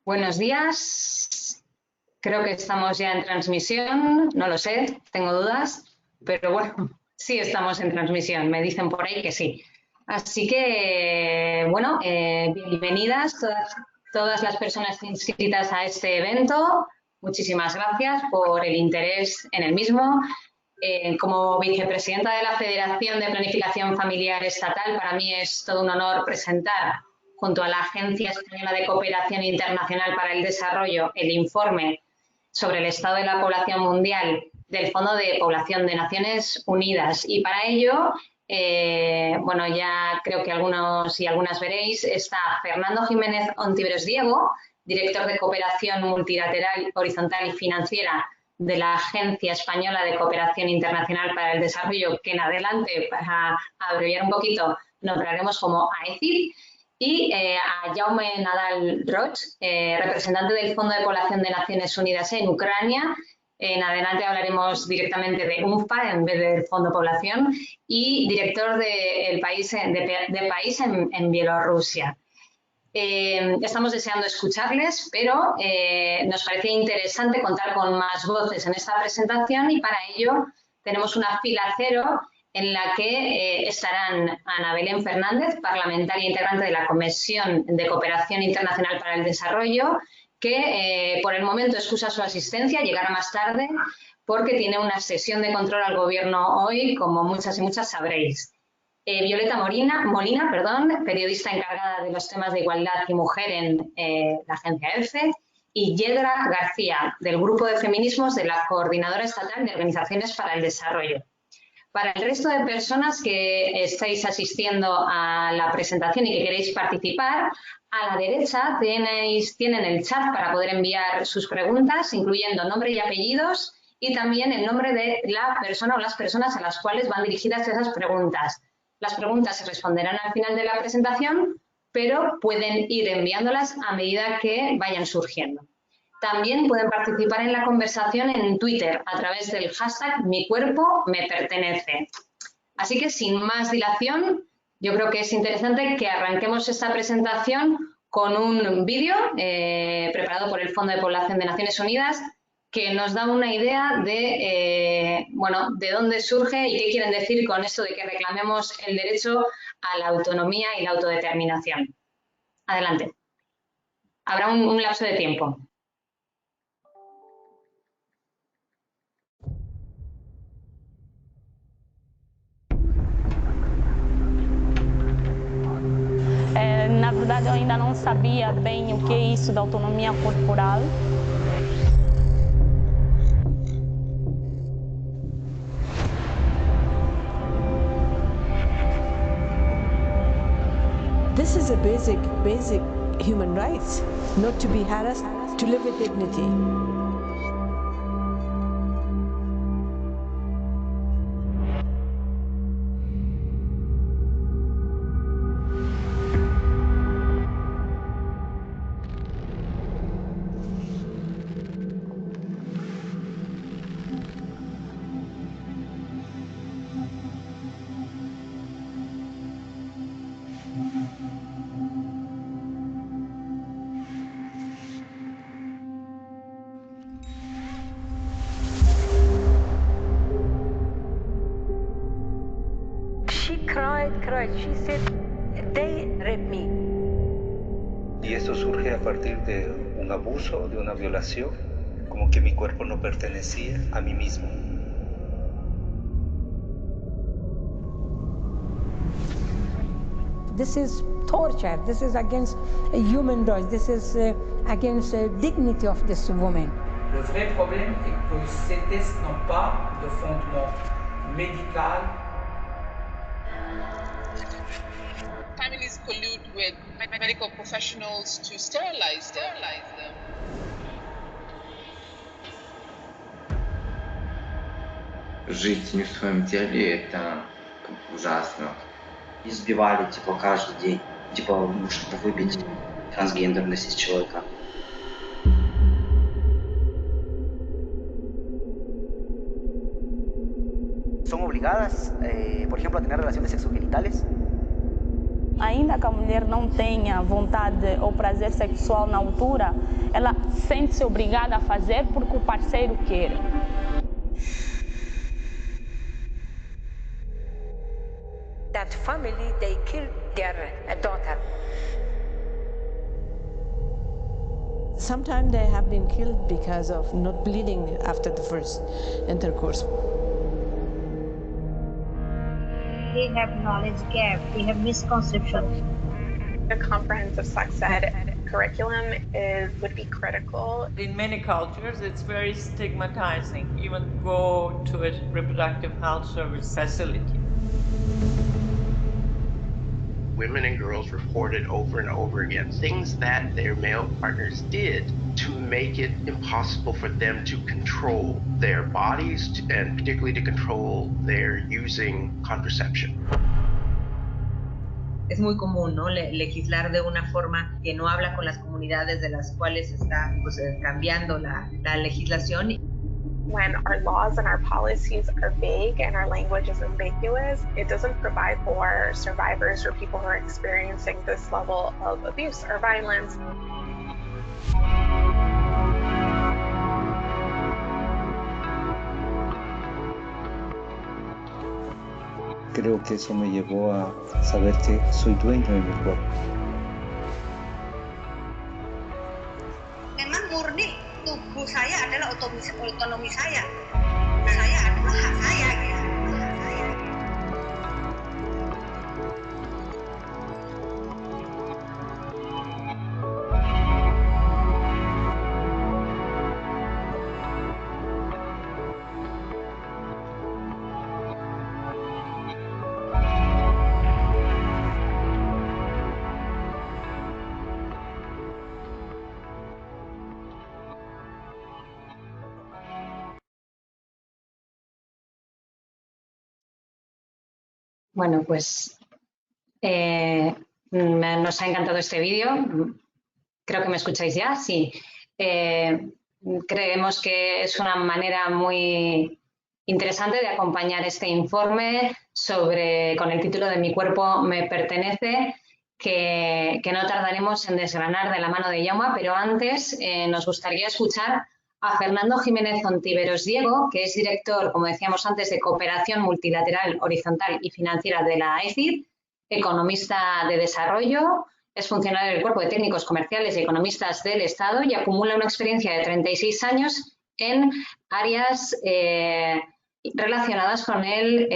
Buenos días. Creo que estamos ya en transmisión. No lo sé, tengo dudas, pero bueno, sí estamos en transmisión. Me dicen por ahí que sí. Así que, bueno, bienvenidas todas las personas inscritas a este evento. Muchísimas gracias por el interés en el mismo. Como vicepresidenta de la Federación de Planificación Familiar Estatal, para mí es todo un honor presentar, junto a la Agencia Española de Cooperación Internacional para el Desarrollo, el informe sobre el estado de la población mundial del Fondo de Población de Naciones Unidas. Y para ello, bueno, ya creo que algunos y algunas veréis, está Fernando Jiménez Ontiveros Diego, director de Cooperación Multilateral, Horizontal y Financiera de la Agencia Española de Cooperación Internacional para el Desarrollo, que en adelante, para abreviar un poquito, nombraremos como AECID, y a Jaume Nadal Roig, representante del Fondo de Población de Naciones Unidas en Ucrania. En adelante hablaremos directamente de UNFPA en vez del Fondo Población, y director de país en Bielorrusia. Estamos deseando escucharles, pero nos parecía interesante contar con más voces en esta presentación, y para ello tenemos una fila cero en la que estarán Ana Belén Fernández, parlamentaria integrante de la Comisión de Cooperación Internacional para el Desarrollo, que por el momento excusa su asistencia, llegará más tarde porque tiene una sesión de control al Gobierno hoy, como muchas y muchas sabréis. Violeta Molina, periodista encargada de los temas de igualdad y mujer en la agencia ELCE, y Yedra García, del Grupo de Feminismos de la Coordinadora Estatal de Organizaciones para el Desarrollo. Para el resto de personas que estáis asistiendo a la presentación y que queréis participar, a la derecha tienen el chat para poder enviar sus preguntas, incluyendo nombre y apellidos, y también el nombre de la persona o las personas a las cuales van dirigidas esas preguntas. Las preguntas se responderán al final de la presentación, pero pueden ir enviándolas a medida que vayan surgiendo. También pueden participar en la conversación en Twitter a través del hashtag #MiCuerpoMePertenece. Así que, sin más dilación, yo creo que es interesante que arranquemos esta presentación con un vídeo preparado por el Fondo de Población de Naciones Unidas, que nos da una idea de, bueno, de dónde surge y qué quieren decir con esto de que reclamemos el derecho a la autonomía y la autodeterminación. Adelante. Habrá un lapso de tiempo. Na verdade, eu ainda não sabia bem o que é isso da autonomia corporal. This is a basic human right, not to be harassed, to live with dignity. She said, they raped me. Y esto surge a partir de un abuso, de una violación, como que mi cuerpo no pertenecía a mí mismo. This is torture. This is against human rights. This is against the dignity of this woman. Le vrai problème est que ces tests n'ont pas de fondement médical. Families collude with medical professionals to sterilize them. Жить не в своем теле — это ужасно. Избивали, каждый день, чтобы выбить трансгендерность из человека. Son obligadas, por ejemplo, a tener relaciones sexogenitales. Ainda que a mulher não tenha vontade ou prazer sexual na altura, ela sente-se obrigada a fazer porque o parceiro quer. That family, they killed their daughter. Sometimes they have been killed because of not bleeding after the first intercourse. They have knowledge gap, they have misconception. A comprehensive sex ed curriculum would be critical. In many cultures, it's very stigmatizing, even go to a reproductive health service facility. Women and girls reported over and over again things that their male partners did to make it impossible for them to control their bodies and particularly to control their using contraception. Es muy común, ¿no?, legislar de una forma que no habla con las comunidades de las cuales está cambiando la legislación. When our laws and our policies are vague and our language is ambiguous, it doesn't provide for survivors or people who are experiencing this level of abuse or violence. Creo que eso me llevó a saber que soy dueño de mi cuerpo. Memang murni tubuh saya adalah otonomi saya. Saya adalah hak saya. Bueno, pues nos ha encantado este vídeo. Creo que me escucháis ya, sí. Creemos que es una manera muy interesante de acompañar este informe con el título de Mi cuerpo me pertenece, que no tardaremos en desgranar de la mano de Jaume, pero antes nos gustaría escuchar a Fernando Jiménez Ontiveros Diego, que es director, como decíamos antes, de Cooperación Multilateral, Horizontal y Financiera de la ECID, economista de desarrollo, es funcionario del Cuerpo de Técnicos Comerciales y Economistas del Estado y acumula una experiencia de 36 años en áreas relacionadas con el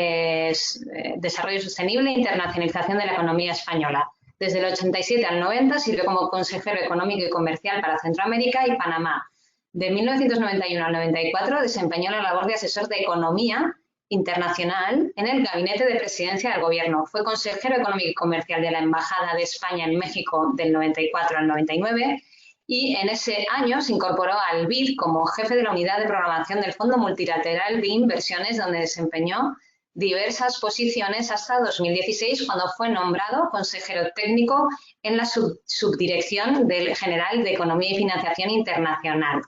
desarrollo sostenible e internacionalización de la economía española. Desde el 87 al 90 sirvió como consejero económico y comercial para Centroamérica y Panamá. De 1991 al 94 desempeñó la labor de asesor de economía internacional en el Gabinete de Presidencia del Gobierno. Fue consejero económico y comercial de la Embajada de España en México del 94 al 99 y en ese año se incorporó al BID como jefe de la unidad de programación del Fondo Multilateral de Inversiones, donde desempeñó diversas posiciones hasta 2016, cuando fue nombrado consejero técnico en la subdirección del General de Economía y Financiación Internacional.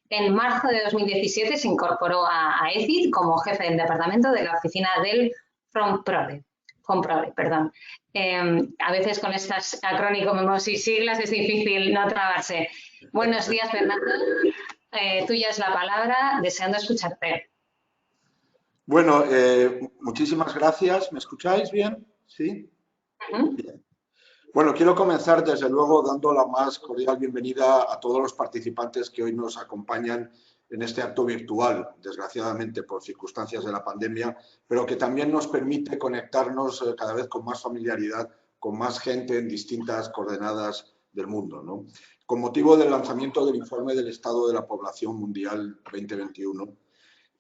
En marzo de 2017 se incorporó a ECID como jefe del departamento de la oficina del FONPRODE. A veces con estas acrónimos y siglas es difícil no trabarse. Buenos días, Fernando. Tuya es la palabra, deseando escucharte. Bueno, muchísimas gracias. ¿Me escucháis bien? ¿Sí? Bien. Bueno, quiero comenzar desde luego dando la más cordial bienvenida a todos los participantes que hoy nos acompañan en este acto virtual, desgraciadamente por circunstancias de la pandemia, pero que también nos permite conectarnos cada vez con más familiaridad, con más gente en distintas coordenadas del mundo, ¿no? Con motivo del lanzamiento del informe del Estado de la Población Mundial 2021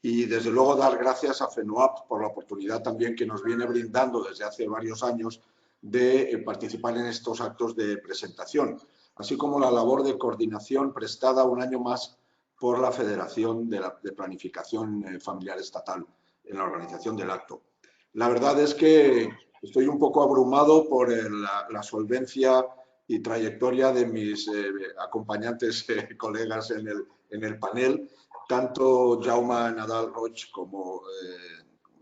y desde luego dar gracias a FENOAP por la oportunidad también que nos viene brindando desde hace varios años de participar en estos actos de presentación, así como la labor de coordinación prestada un año más por la Federación de Planificación Familiar Estatal en la organización del acto. La verdad es que estoy un poco abrumado por la solvencia y trayectoria de mis acompañantes colegas en el panel, tanto Jaume Nadal Roig como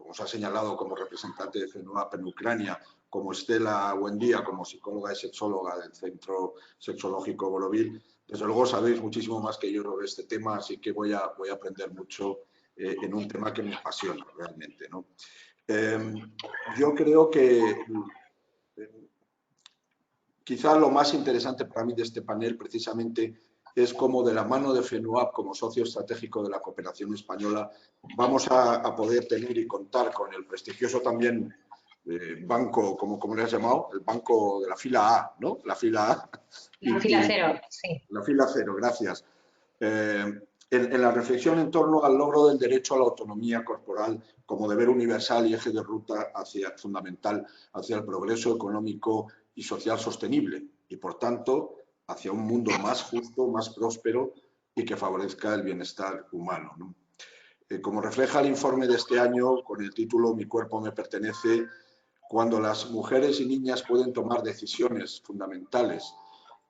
os ha señalado como representante de FENOAP en Ucrania, como Estela Buendía, como psicóloga y sexóloga del Centro Sexológico Borovil. Desde luego sabéis muchísimo más que yo sobre este tema, así que voy a aprender mucho en un tema que me apasiona realmente, ¿no? Yo creo que quizá lo más interesante para mí de este panel precisamente es cómo de la mano de FENUAP como socio estratégico de la cooperación española vamos a poder tener y contar con el prestigioso también banco, como le has llamado, el banco de la fila A, ¿no? La fila A. La fila cero, sí. La fila cero, gracias. En la reflexión en torno al logro del derecho a la autonomía corporal como deber universal y eje de ruta fundamental hacia el progreso económico y social sostenible y, por tanto, hacia un mundo más justo, más próspero y que favorezca el bienestar humano, ¿no? Como refleja el informe de este año con el título Mi cuerpo me pertenece, cuando las mujeres y niñas pueden tomar decisiones fundamentales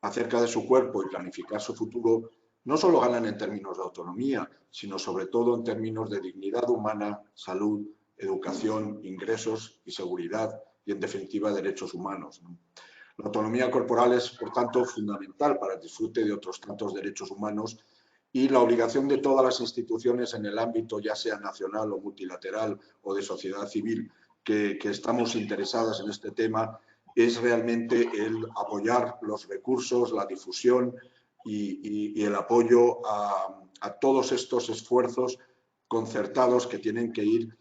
acerca de su cuerpo y planificar su futuro, no solo ganan en términos de autonomía, sino sobre todo en términos de dignidad humana, salud, educación, ingresos y seguridad y, en definitiva, derechos humanos, ¿no? La autonomía corporal es, por tanto, fundamental para el disfrute de otros tantos derechos humanos y la obligación de todas las instituciones en el ámbito, ya sea nacional o multilateral o de sociedad civil, que estamos interesadas en este tema, es realmente el apoyar los recursos, la difusión y el apoyo a todos estos esfuerzos concertados que tienen que ir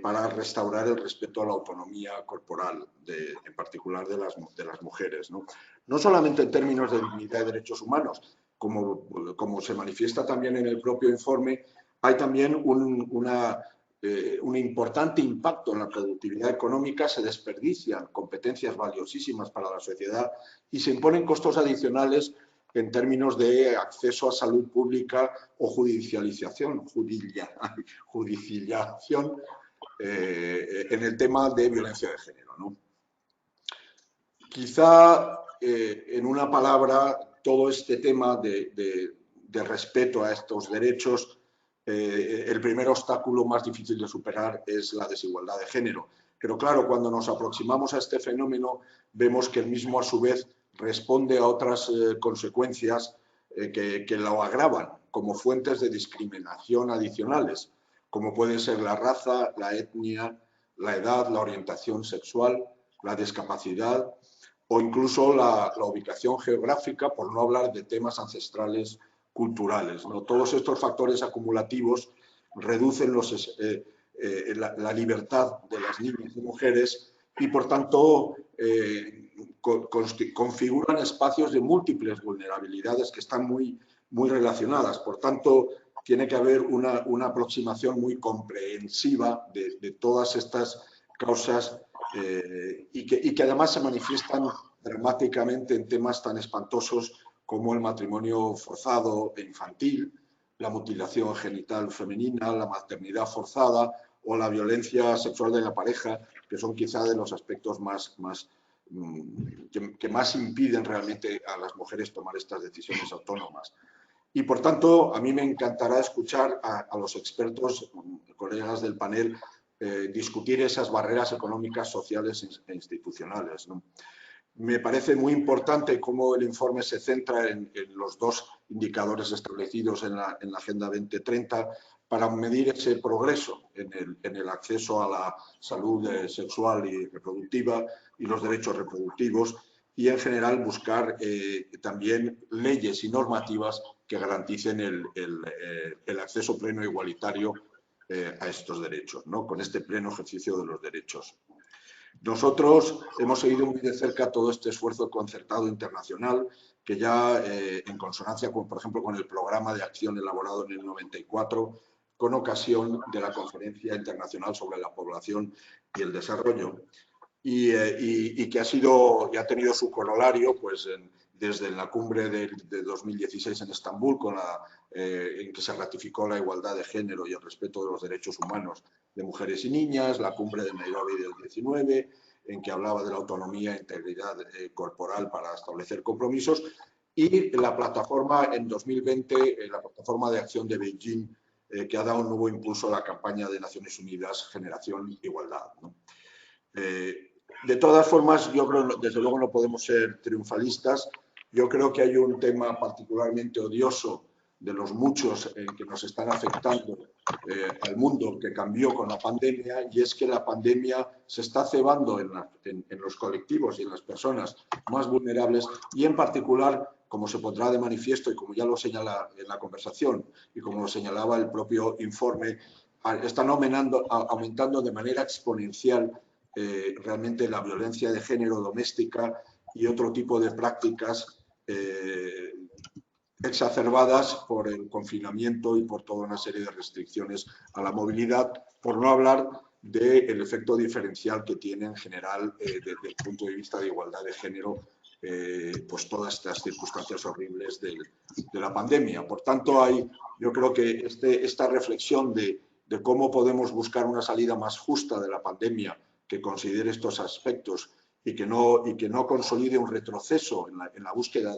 para restaurar el respeto a la autonomía corporal, en particular de las mujeres, ¿no? No solamente en términos de dignidad y derechos humanos, como se manifiesta también en el propio informe, hay también un importante impacto en la productividad económica, se desperdician competencias valiosísimas para la sociedad y se imponen costos adicionales en términos de acceso a salud pública o judicialización en el tema de violencia de género, ¿no? Quizá, en una palabra, todo este tema de respeto a estos derechos, el primer obstáculo más difícil de superar es la desigualdad de género. Pero claro, cuando nos aproximamos a este fenómeno, vemos que el mismo, a su vez, responde a otras consecuencias que lo agravan, como fuentes de discriminación adicionales, como pueden ser la raza, la etnia, la edad, la orientación sexual, la discapacidad o incluso la ubicación geográfica, por no hablar de temas ancestrales culturales, ¿no? Todos estos factores acumulativos reducen la libertad de las niñas y mujeres y, por tanto, configuran espacios de múltiples vulnerabilidades que están muy relacionadas. Por tanto, tiene que haber una aproximación muy comprensiva de todas estas causas y que además se manifiestan dramáticamente en temas tan espantosos como el matrimonio forzado e infantil, la mutilación genital femenina, la maternidad forzada o la violencia sexual de la pareja, que son quizá de los aspectos que más impiden realmente a las mujeres tomar estas decisiones autónomas. Y, por tanto, a mí me encantará escuchar a los expertos, colegas del panel, discutir esas barreras económicas, sociales e institucionales, ¿no? Me parece muy importante cómo el informe se centra en los dos indicadores establecidos en la Agenda 2030 para medir ese progreso en el acceso a la salud sexual y reproductiva y los derechos reproductivos y, en general, buscar también leyes y normativas que garanticen el acceso pleno e igualitario a estos derechos, ¿no? Con este pleno ejercicio de los derechos. Nosotros hemos seguido muy de cerca todo este esfuerzo concertado internacional que ya, en consonancia, por ejemplo, con el programa de acción elaborado en el 94, con ocasión de la Conferencia Internacional sobre la Población y el Desarrollo, y que ha tenido su corolario pues, desde la cumbre de 2016 en Estambul, en que se ratificó la igualdad de género y el respeto de los derechos humanos de mujeres y niñas, la cumbre de Nairobi del 19, en que hablaba de la autonomía e integridad corporal para establecer compromisos, y la plataforma en 2020, la plataforma de acción de Beijing, que ha dado un nuevo impulso a la campaña de Naciones Unidas Generación Igualdad, ¿no? de todas formas, yo creo, desde luego no podemos ser triunfalistas. Yo creo que hay un tema particularmente odioso de los muchos que nos están afectando al mundo, que cambió con la pandemia, y es que la pandemia se está cebando en los colectivos y en las personas más vulnerables, y en particular, como se pondrá de manifiesto y como ya lo señala en la conversación y como lo señalaba el propio informe, están aumentando de manera exponencial realmente la violencia de género doméstica y otro tipo de prácticas exacerbadas por el confinamiento y por toda una serie de restricciones a la movilidad, por no hablar del efecto diferencial que tiene en general desde el punto de vista de igualdad de género pues todas estas circunstancias horribles de la pandemia. Por tanto, yo creo que esta reflexión de cómo podemos buscar una salida más justa de la pandemia que considere estos aspectos y que no consolide un retroceso en la búsqueda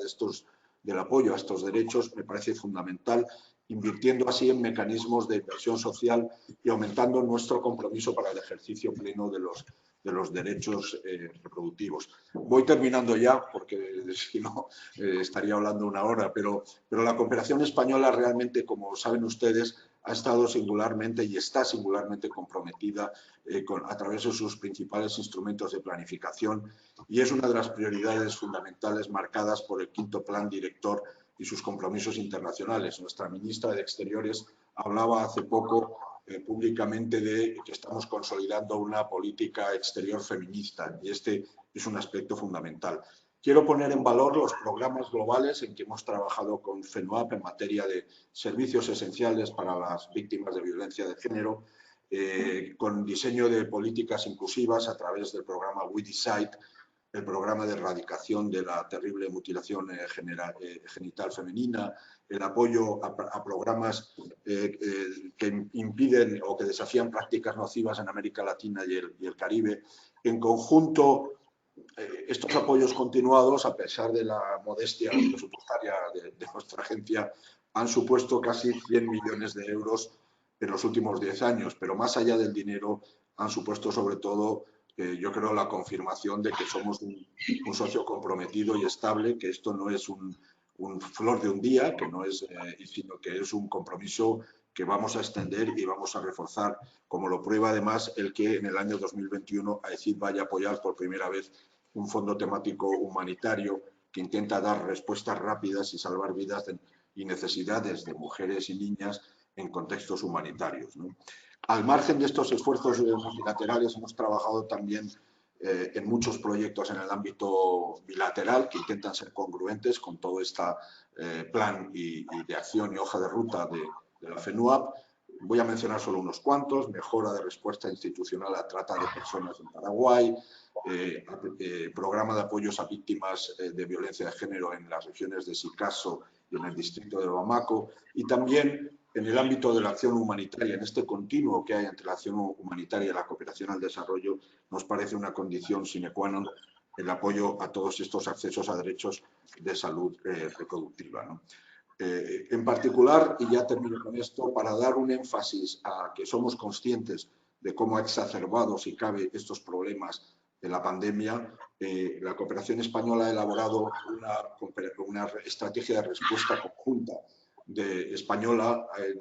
del apoyo a estos derechos, me parece fundamental, invirtiendo así en mecanismos de inversión social y aumentando nuestro compromiso para el ejercicio pleno de los derechos reproductivos. Voy terminando ya, porque si no estaría hablando una hora, pero la cooperación española realmente, como saben ustedes, ha estado singularmente y está singularmente comprometida a través de sus principales instrumentos de planificación, y es una de las prioridades fundamentales marcadas por el quinto plan director y sus compromisos internacionales. Nuestra ministra de Exteriores hablaba hace poco públicamente de que estamos consolidando una política exterior feminista, y este es un aspecto fundamental. Quiero poner en valor los programas globales en que hemos trabajado con FENUAP en materia de servicios esenciales para las víctimas de violencia de género, con diseño de políticas inclusivas a través del programa We Decide, el programa de erradicación de la terrible mutilación genital femenina, el apoyo a programas que impiden o que desafían prácticas nocivas en América Latina y el Caribe. En conjunto, estos apoyos continuados, a pesar de la modestia presupuestaria de nuestra agencia, han supuesto casi 100 millones de euros en los últimos 10 años, pero más allá del dinero han supuesto sobre todo, yo creo, la confirmación de que somos un socio comprometido y estable, que esto no es un flor de un día, sino que es un compromiso que vamos a extender y vamos a reforzar, como lo prueba además el que en el año 2021 AECID vaya a apoyar por primera vez un fondo temático humanitario que intenta dar respuestas rápidas y salvar vidas y necesidades de mujeres y niñas en contextos humanitarios, ¿no? Al margen de estos esfuerzos multilaterales, hemos trabajado también en muchos proyectos en el ámbito bilateral que intentan ser congruentes con todo este plan y de acción y hoja de ruta de la FENUAP. Voy a mencionar solo unos cuantos: mejora de respuesta institucional a trata de personas en Paraguay, programa de apoyos a víctimas de violencia de género en las regiones de Sicasso y en el distrito de Bamako, y también en el ámbito de la acción humanitaria, en este continuo que hay entre la acción humanitaria y la cooperación al desarrollo, nos parece una condición sine qua non el apoyo a todos estos accesos a derechos de salud reproductiva, ¿no? En particular, y ya termino con esto, para dar un énfasis a que somos conscientes de cómo ha exacerbado, si cabe, estos problemas de la pandemia, la cooperación española ha elaborado una estrategia de respuesta conjunta de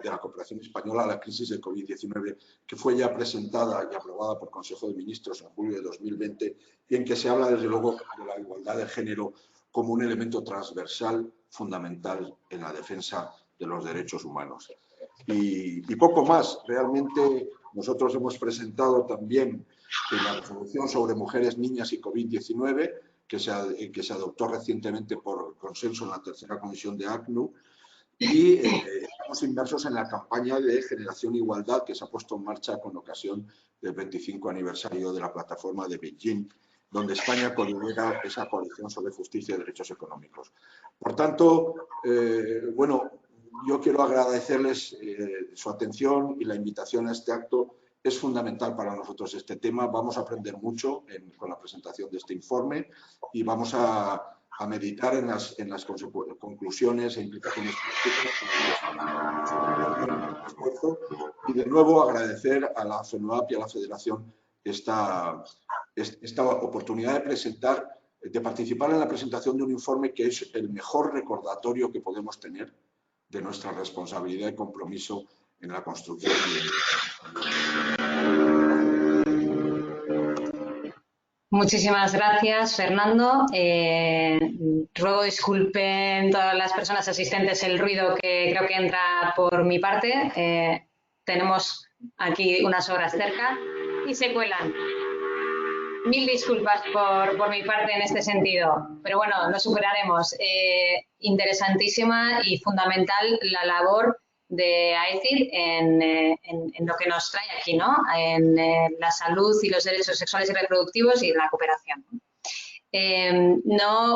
la cooperación española a la crisis de COVID-19, que fue ya presentada y aprobada por Consejo de Ministros en julio de 2020, y en que se habla, desde luego, de la igualdad de género como un elemento transversal fundamental en la defensa de los derechos humanos. Y poco más. Realmente nosotros hemos presentado también la resolución sobre mujeres, niñas y COVID-19, que se adoptó recientemente por consenso en la tercera comisión de ACNUR, y estamos inmersos en la campaña de Generación Igualdad que se ha puesto en marcha con ocasión del 25 aniversario de la plataforma de Beijing, donde España colabora esa coalición sobre justicia y derechos económicos. Por tanto, bueno, yo quiero agradecerles su atención y la invitación a este acto. Es fundamental para nosotros este tema. Vamos a aprender mucho con la presentación de este informe y vamos a meditar en las conclusiones e implicaciones prácticas. Y de nuevo agradecer a la FENUAP y a la Federación esta oportunidad de participar en la presentación de un informe que es el mejor recordatorio que podemos tener de nuestra responsabilidad y compromiso en la construcción. Muchísimas gracias, Fernando. Ruego disculpen todas las personas asistentes el ruido que creo que entra por mi parte. Tenemos aquí unas obras cerca y se cuelan. Mil disculpas por mi parte en este sentido, pero bueno, lo superaremos. Interesantísima y fundamental la labor de AECID en lo que nos trae aquí, ¿no? En la salud y los derechos sexuales y reproductivos y la cooperación.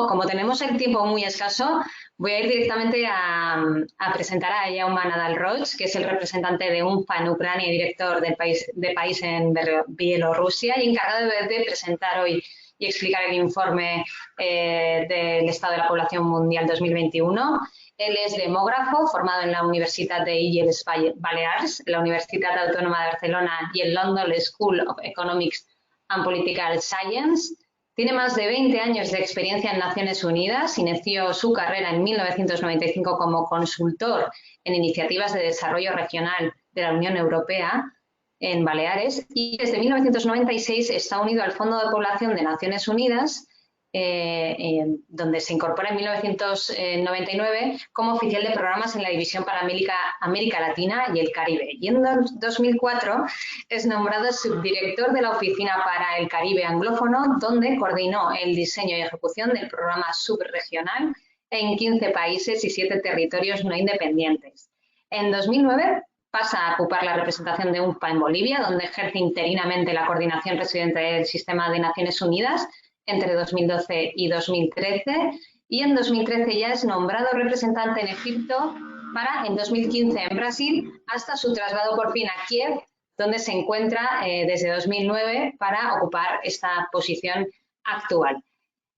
Como tenemos el tiempo muy escaso, voy a ir directamente a presentar a Jaume Nadal-Roig, que es el representante de UNFPA en Ucrania y director del país en Bielorrusia, y encargado de presentar hoy y explicar el informe del Estado de la Población Mundial 2021. Él es demógrafo, formado en la Universitat de Illes Balears, la Universitat Autónoma de Barcelona y el London School of Economics and Political Science. Tiene más de 20 años de experiencia en Naciones Unidas. Inició su carrera en 1995 como consultor en iniciativas de desarrollo regional de la Unión Europea en Baleares y desde 1996 está unido al Fondo de Población de Naciones Unidas, donde se incorpora en 1999 como oficial de programas en la División para América Latina y el Caribe. Y en 2004 es nombrado subdirector de la Oficina para el Caribe Anglófono, donde coordinó el diseño y ejecución del programa subregional en 15 países y 7 territorios no independientes. En 2009 pasa a ocupar la representación de UNFPA en Bolivia, donde ejerce interinamente la coordinación residente del Sistema de Naciones Unidas entre 2012 y 2013, y en 2013 ya es nombrado representante en Egipto para, en 2015 en Brasil, hasta su traslado por fin a Kiev, donde se encuentra desde 2009 para ocupar esta posición actual.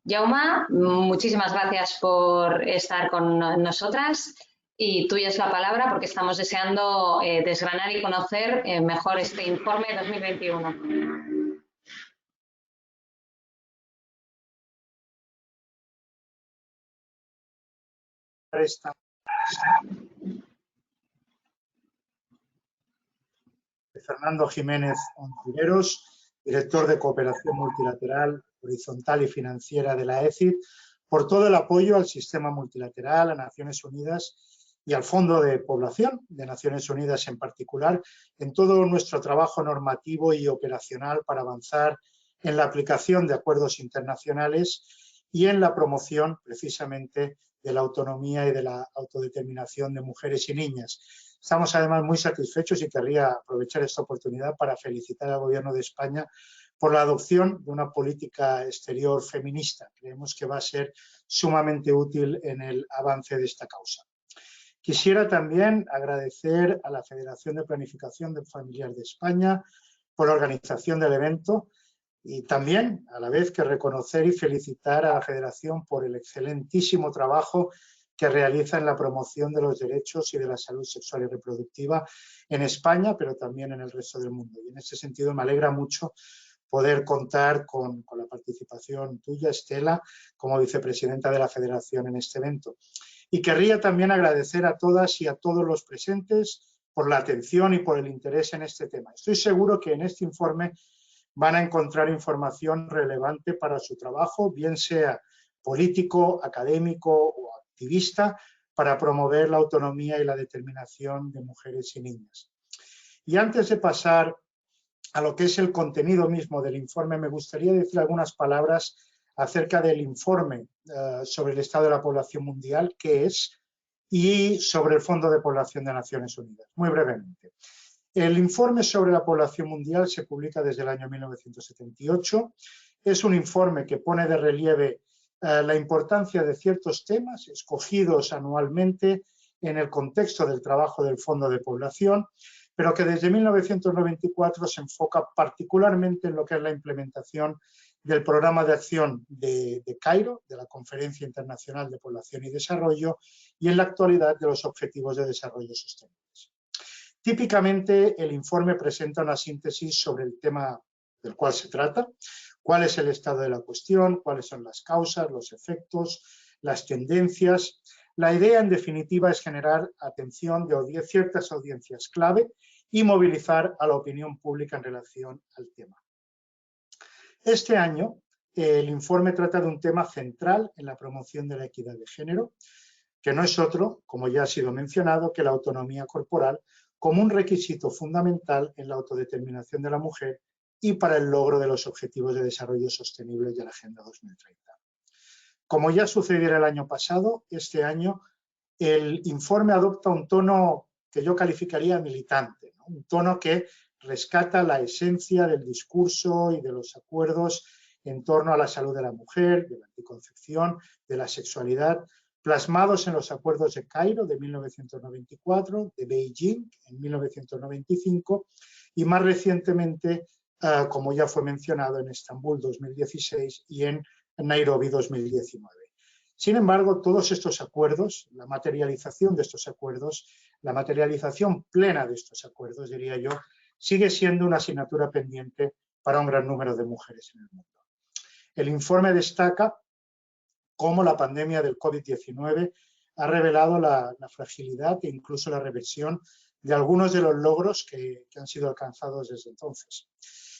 Jaume, muchísimas gracias por estar con nosotras y tuya es la palabra porque estamos deseando desgranar y conocer mejor este informe 2021. Fernando Jiménez Ontiveros, director de Cooperación Multilateral, Horizontal y Financiera de la AECID, por todo el apoyo al sistema multilateral, a Naciones Unidas y al Fondo de Población de Naciones Unidas en particular, en todo nuestro trabajo normativo y operacional para avanzar en la aplicación de acuerdos internacionales y en la promoción, precisamente, de la autonomía y de la autodeterminación de mujeres y niñas. Estamos además muy satisfechos y querría aprovechar esta oportunidad para felicitar al Gobierno de España por la adopción de una política exterior feminista. Creemos que va a ser sumamente útil en el avance de esta causa. Quisiera también agradecer a la Federación de Planificación Familiar de España por la organización del evento y también, a la vez, que reconocer y felicitar a la Federación por el excelentísimo trabajo que realiza en la promoción de los derechos y de la salud sexual y reproductiva en España, pero también en el resto del mundo. Y en este sentido me alegra mucho poder contar con la participación tuya, Estela, como vicepresidenta de la Federación en este evento. Y querría también agradecer a todas y a todos los presentes por la atención y por el interés en este tema. Estoy seguro que en este informe van a encontrar información relevante para su trabajo, bien sea político, académico o activista, para promover la autonomía y la determinación de mujeres y niñas. Y antes de pasar a lo que es el contenido mismo del informe, me gustaría decir algunas palabras acerca del informe sobre el estado de la población mundial, qué es, y sobre el Fondo de Población de Naciones Unidas. Muy brevemente. El informe sobre la población mundial se publica desde el año 1978. Es un informe que pone de relieve la importancia de ciertos temas escogidos anualmente en el contexto del trabajo del Fondo de Población, pero que desde 1994 se enfoca particularmente en lo que es la implementación del Programa de Acción de Cairo, de la Conferencia Internacional de Población y Desarrollo, y en la actualidad de los Objetivos de Desarrollo Sostenibles. Típicamente, el informe presenta una síntesis sobre el tema del cual se trata, cuál es el estado de la cuestión, cuáles son las causas, los efectos, las tendencias. La idea, en definitiva, es generar atención de ciertas audiencias clave y movilizar a la opinión pública en relación al tema. Este año, el informe trata de un tema central en la promoción de la equidad de género, que no es otro, como ya ha sido mencionado, que la autonomía corporal como un requisito fundamental en la autodeterminación de la mujer y para el logro de los Objetivos de Desarrollo Sostenible de la Agenda 2030. Como ya sucediera el año pasado, este año el informe adopta un tono que yo calificaría militante, ¿no? Un tono que rescata la esencia del discurso y de los acuerdos en torno a la salud de la mujer, de la anticoncepción, de la sexualidad, plasmados en los acuerdos de Cairo de 1994, de Beijing en 1995 y más recientemente, como ya fue mencionado, en Estambul 2016 y en Nairobi 2019. Sin embargo, todos estos acuerdos, la materialización de estos acuerdos, la materialización plena de estos acuerdos, diría yo, sigue siendo una asignatura pendiente para un gran número de mujeres en el mundo. El informe destaca cómo la pandemia del COVID-19 ha revelado la fragilidad e incluso la reversión de algunos de los logros que han sido alcanzados desde entonces.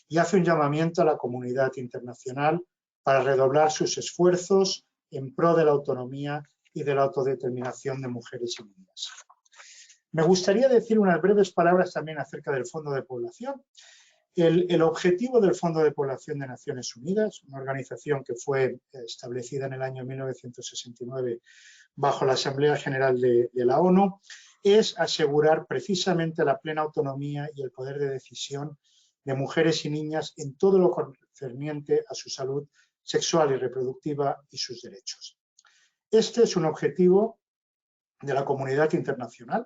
Y hace un llamamiento a la comunidad internacional para redoblar sus esfuerzos en pro de la autonomía y de la autodeterminación de mujeres y niñas. Me gustaría decir unas breves palabras también acerca del Fondo de Población. El objetivo del Fondo de Población de Naciones Unidas, una organización que fue establecida en el año 1969 bajo la Asamblea General de la ONU, es asegurar precisamente la plena autonomía y el poder de decisión de mujeres y niñas en todo lo concerniente a su salud sexual y reproductiva y sus derechos. Este es un objetivo de la comunidad internacional,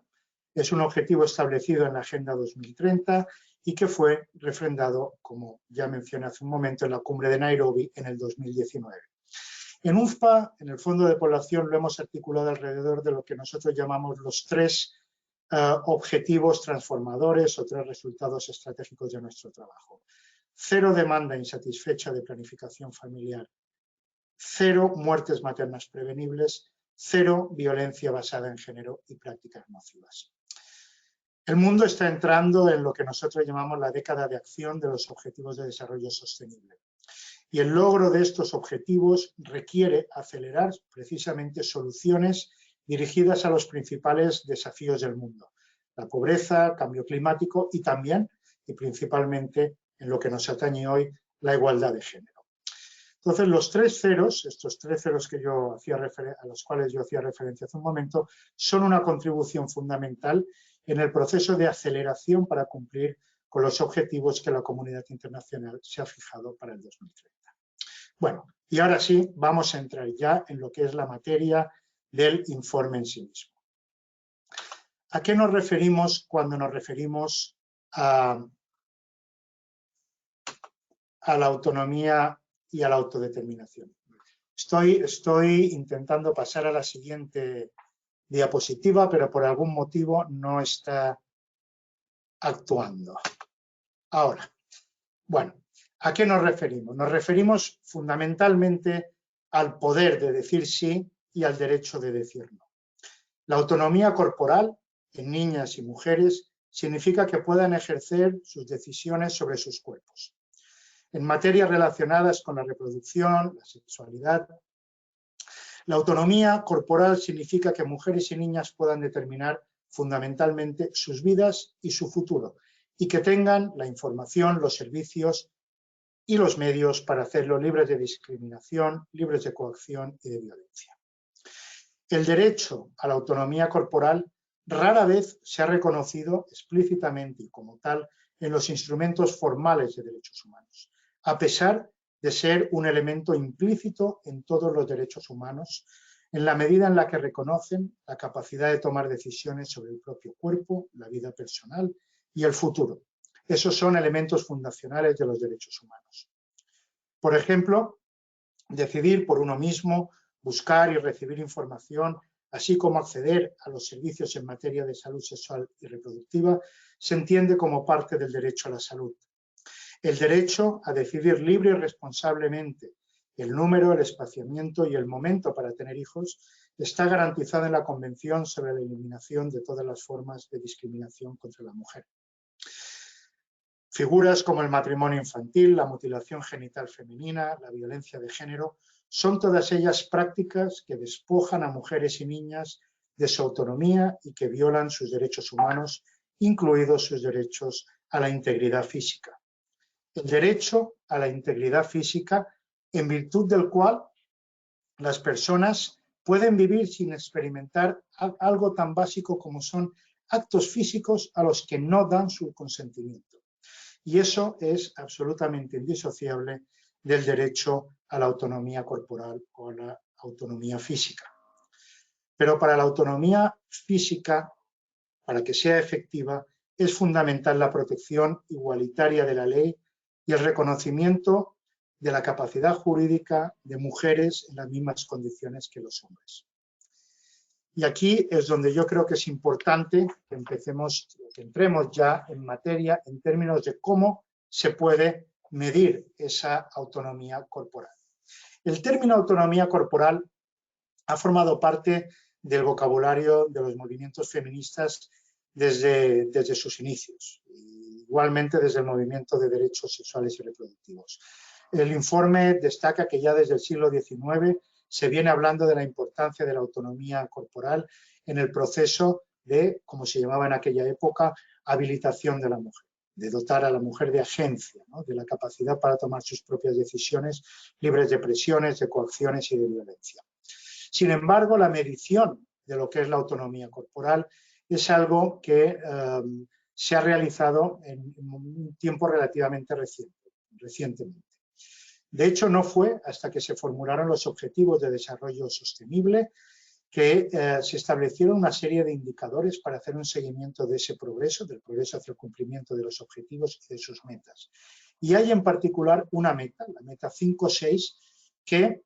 es un objetivo establecido en la Agenda 2030 y que fue refrendado, como ya mencioné hace un momento, en la cumbre de Nairobi en el 2019. En UNFPA, en el Fondo de Población, lo hemos articulado alrededor de lo que nosotros llamamos los tres objetivos transformadores o tres resultados estratégicos de nuestro trabajo. 0 demanda insatisfecha de planificación familiar, 0 muertes maternas prevenibles, 0 violencia basada en género y prácticas nocivas. El mundo está entrando en lo que nosotros llamamos la década de acción de los Objetivos de Desarrollo Sostenible. Y el logro de estos objetivos requiere acelerar precisamente soluciones dirigidas a los principales desafíos del mundo. La pobreza, cambio climático y también, y principalmente, en lo que nos atañe hoy, la igualdad de género. Entonces, los 3 ceros, estos 3 ceros que a los cuales yo hacía referencia hace un momento, son una contribución fundamental en el proceso de aceleración para cumplir con los objetivos que la comunidad internacional se ha fijado para el 2030. Bueno, y ahora sí, vamos a entrar ya en lo que es la materia del informe en sí mismo. ¿A qué nos referimos cuando nos referimos a la autonomía y a la autodeterminación? Estoy intentando pasar a la siguiente diapositiva, pero por algún motivo no está actuando. Ahora, bueno, ¿a qué nos referimos? Nos referimos fundamentalmente al poder de decir sí y al derecho de decir no. La autonomía corporal en niñas y mujeres significa que puedan ejercer sus decisiones sobre sus cuerpos. En materias relacionadas con la reproducción, la sexualidad, la autonomía corporal significa que mujeres y niñas puedan determinar fundamentalmente sus vidas y su futuro y que tengan la información, los servicios y los medios para hacerlo libres de discriminación, libres de coacción y de violencia. El derecho a la autonomía corporal rara vez se ha reconocido explícitamente y como tal en los instrumentos formales de derechos humanos, a pesar de ser un elemento implícito en todos los derechos humanos, en la medida en la que reconocen la capacidad de tomar decisiones sobre el propio cuerpo, la vida personal y el futuro. Esos son elementos fundacionales de los derechos humanos. Por ejemplo, decidir por uno mismo, buscar y recibir información, así como acceder a los servicios en materia de salud sexual y reproductiva, se entiende como parte del derecho a la salud. El derecho a decidir libre y responsablemente el número, el espaciamiento y el momento para tener hijos está garantizado en la Convención sobre la Eliminación de todas las formas de discriminación contra la mujer. Figuras como el matrimonio infantil, la mutilación genital femenina, la violencia de género, son todas ellas prácticas que despojan a mujeres y niñas de su autonomía y que violan sus derechos humanos, incluidos sus derechos a la integridad física. El derecho a la integridad física, en virtud del cual las personas pueden vivir sin experimentar algo tan básico como son actos físicos a los que no dan su consentimiento. Y eso es absolutamente indisociable del derecho a la autonomía corporal o a la autonomía física. Pero para la autonomía física, para que sea efectiva, es fundamental la protección igualitaria de la ley y el reconocimiento de la capacidad jurídica de mujeres en las mismas condiciones que los hombres. Y aquí es donde yo creo que es importante que entremos ya en materia en términos de cómo se puede medir esa autonomía corporal. El término autonomía corporal ha formado parte del vocabulario de los movimientos feministas desde sus inicios, igualmente desde el movimiento de derechos sexuales y reproductivos. El informe destaca que ya desde el siglo XIX se viene hablando de la importancia de la autonomía corporal en el proceso de, como se llamaba en aquella época, habilitación de la mujer, de dotar a la mujer de agencia, ¿no? De la capacidad para tomar sus propias decisiones libres de presiones, de coacciones y de violencia. Sin embargo, la medición de lo que es la autonomía corporal es algo que se ha realizado en un tiempo relativamente recientemente. De hecho, no fue hasta que se formularon los Objetivos de Desarrollo Sostenible que se establecieron una serie de indicadores para hacer un seguimiento de ese progreso, del progreso hacia el cumplimiento de los objetivos y de sus metas. Y hay en particular una meta, la meta 5.6, que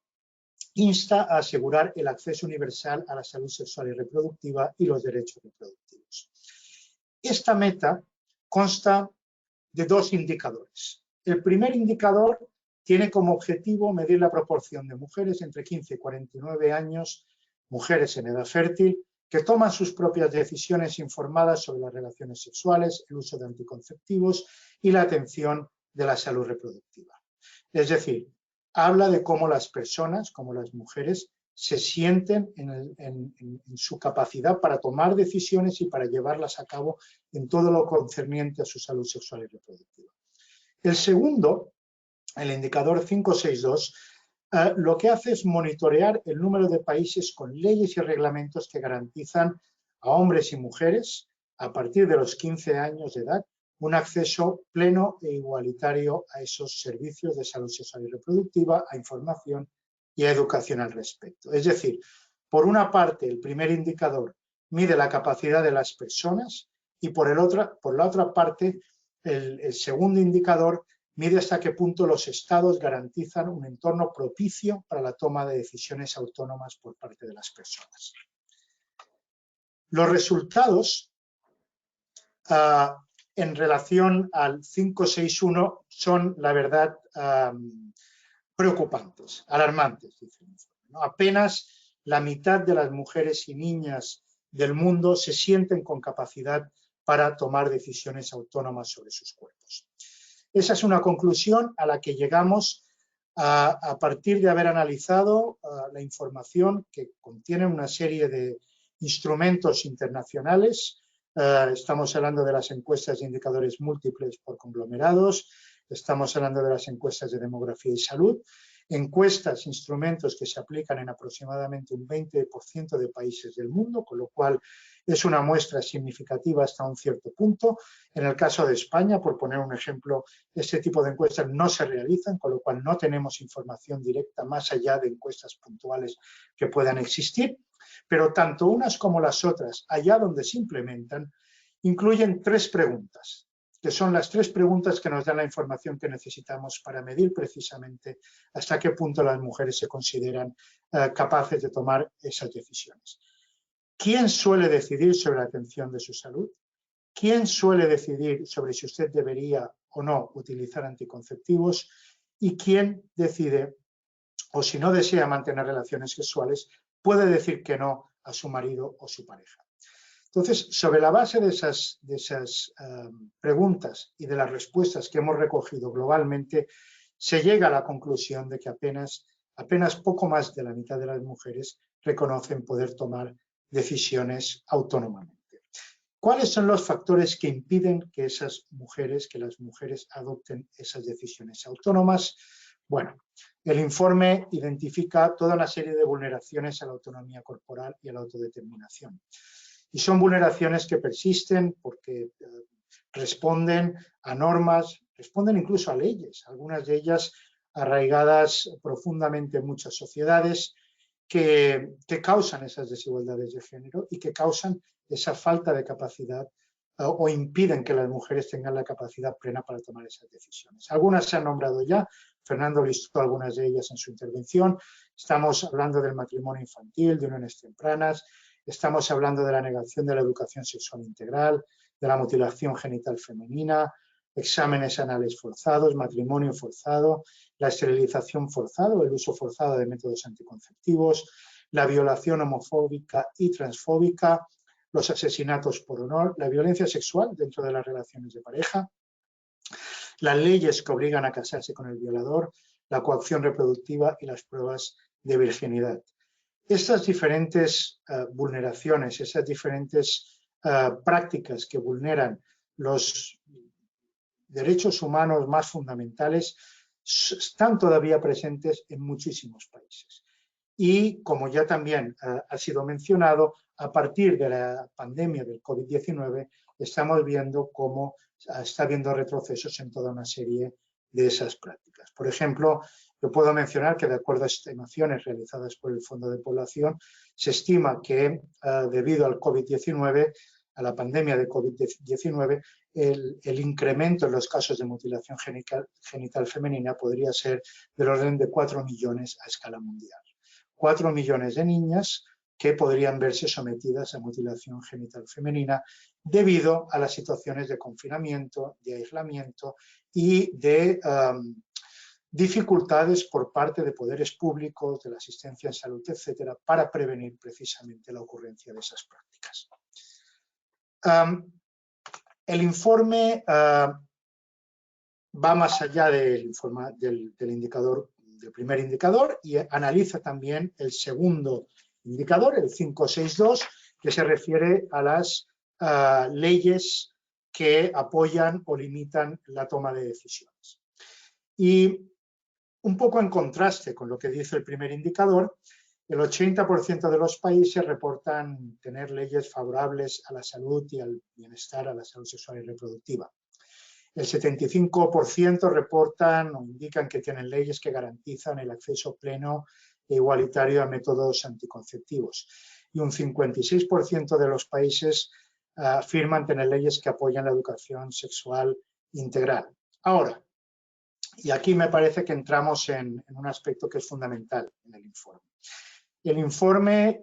insta a asegurar el acceso universal a la salud sexual y reproductiva y los derechos reproductivos. Esta meta consta de dos indicadores. El primer indicador tiene como objetivo medir la proporción de mujeres entre 15 y 49 años, mujeres en edad fértil, que toman sus propias decisiones informadas sobre las relaciones sexuales, el uso de anticonceptivos y la atención de la salud reproductiva. Es decir, habla de cómo las personas, como las mujeres, se sienten en su capacidad para tomar decisiones y para llevarlas a cabo en todo lo concerniente a su salud sexual y reproductiva. El segundo, el indicador 5.6.2, lo que hace es monitorear el número de países con leyes y reglamentos que garantizan a hombres y mujeres, a partir de los 15 años de edad, un acceso pleno e igualitario a esos servicios de salud sexual y reproductiva, a información y a educación al respecto. Es decir, por una parte, el primer indicador mide la capacidad de las personas y por la otra parte, el segundo indicador mide hasta qué punto los estados garantizan un entorno propicio para la toma de decisiones autónomas por parte de las personas. Los resultados en relación al 5.6.1 son, la verdad, preocupantes, alarmantes. ¿No? Apenas la mitad de las mujeres y niñas del mundo se sienten con capacidad para tomar decisiones autónomas sobre sus cuerpos. Esa es una conclusión a la que llegamos a partir de haber analizado la información que contiene una serie de instrumentos internacionales. Estamos hablando de las encuestas de indicadores múltiples por conglomerados, estamos hablando de las encuestas de demografía y salud, encuestas, instrumentos que se aplican en aproximadamente un 20% de países del mundo, con lo cual es una muestra significativa hasta un cierto punto. En el caso de España, por poner un ejemplo, este tipo de encuestas no se realizan, con lo cual no tenemos información directa más allá de encuestas puntuales que puedan existir, pero tanto unas como las otras, allá donde se implementan, incluyen tres preguntas, que son las tres preguntas que nos dan la información que necesitamos para medir precisamente hasta qué punto las mujeres se consideran capaces de tomar esas decisiones. ¿Quién suele decidir sobre la atención de su salud? ¿Quién suele decidir sobre si usted debería o no utilizar anticonceptivos y quién decide, o si no desea mantener relaciones sexuales, puede decir que no a su marido o su pareja. Entonces, sobre la base de esas preguntas y de las respuestas que hemos recogido globalmente, se llega a la conclusión de que apenas poco más de la mitad de las mujeres reconocen poder tomar decisiones autónomamente. ¿Cuáles son los factores que impiden que las mujeres adopten esas decisiones autónomas? Bueno, el informe identifica toda una serie de vulneraciones a la autonomía corporal y a la autodeterminación. Y son vulneraciones que persisten porque responden a normas, responden incluso a leyes, algunas de ellas arraigadas profundamente en muchas sociedades que causan esas desigualdades de género y que causan esa falta de capacidad o impiden que las mujeres tengan la capacidad plena para tomar esas decisiones. Algunas se han nombrado ya, Fernando listó algunas de ellas en su intervención. Estamos hablando del matrimonio infantil, de uniones tempranas, estamos hablando de la negación de la educación sexual integral, de la mutilación genital femenina, exámenes anales forzados, matrimonio forzado, la esterilización forzada o el uso forzado de métodos anticonceptivos, la violación homofóbica y transfóbica, los asesinatos por honor, la violencia sexual dentro de las relaciones de pareja, las leyes que obligan a casarse con el violador, la coacción reproductiva y las pruebas de virginidad. Estas diferentes vulneraciones, esas diferentes prácticas que vulneran los derechos humanos más fundamentales están todavía presentes en muchísimos países. Y como ya también ha sido mencionado, a partir de la pandemia del COVID-19 estamos viendo cómo está habiendo retrocesos en toda una serie de esas prácticas. Por ejemplo, yo puedo mencionar que de acuerdo a estimaciones realizadas por el Fondo de Población, se estima que debido al COVID-19, a la pandemia de COVID-19, el incremento en los casos de mutilación genital femenina podría ser del orden de 4 millones a escala mundial. 4 millones de niñas que podrían verse sometidas a mutilación genital femenina debido a las situaciones de confinamiento, de aislamiento y de dificultades por parte de poderes públicos, de la asistencia en salud, etcétera, para prevenir precisamente la ocurrencia de esas prácticas. El informe va más allá del indicador, del primer indicador, y analiza también el segundo indicador, el 562, que se refiere a las leyes que apoyan o limitan la toma de decisiones. Y un poco en contraste con lo que dice el primer indicador, el 80% de los países reportan tener leyes favorables a la salud y al bienestar, a la salud sexual y reproductiva. El 75% reportan o indican que tienen leyes que garantizan el acceso pleno e igualitario a métodos anticonceptivos. Y un 56% de los países afirman tener leyes que apoyan la educación sexual integral. Ahora, y aquí me parece que entramos en un aspecto que es fundamental en el informe. El informe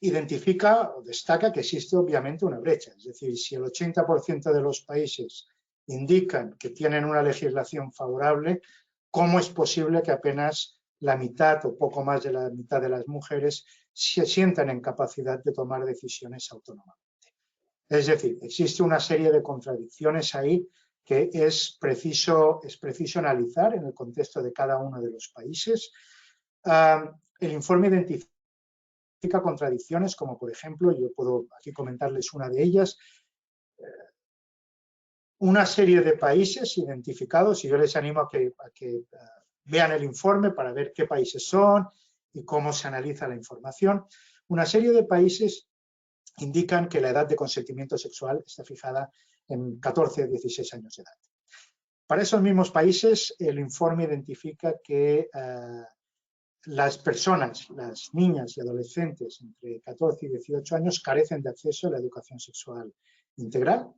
identifica o destaca que existe obviamente una brecha, es decir, si el 80% de los países indican que tienen una legislación favorable, ¿cómo es posible que apenas la mitad o poco más de la mitad de las mujeres se sientan en capacidad de tomar decisiones autónomamente? Es decir, existe una serie de contradicciones ahí que es preciso analizar en el contexto de cada uno de los países. El informe identifica contradicciones como, por ejemplo, yo puedo aquí comentarles una de ellas, una serie de países identificados, y yo les animo a que vean el informe para ver qué países son y cómo se analiza la información. Una serie de países indican que la edad de consentimiento sexual está fijada en 14 a 16 años de edad. Para esos mismos países, el informe identifica que las personas, las niñas y adolescentes entre 14 y 18 años carecen de acceso a la educación sexual integral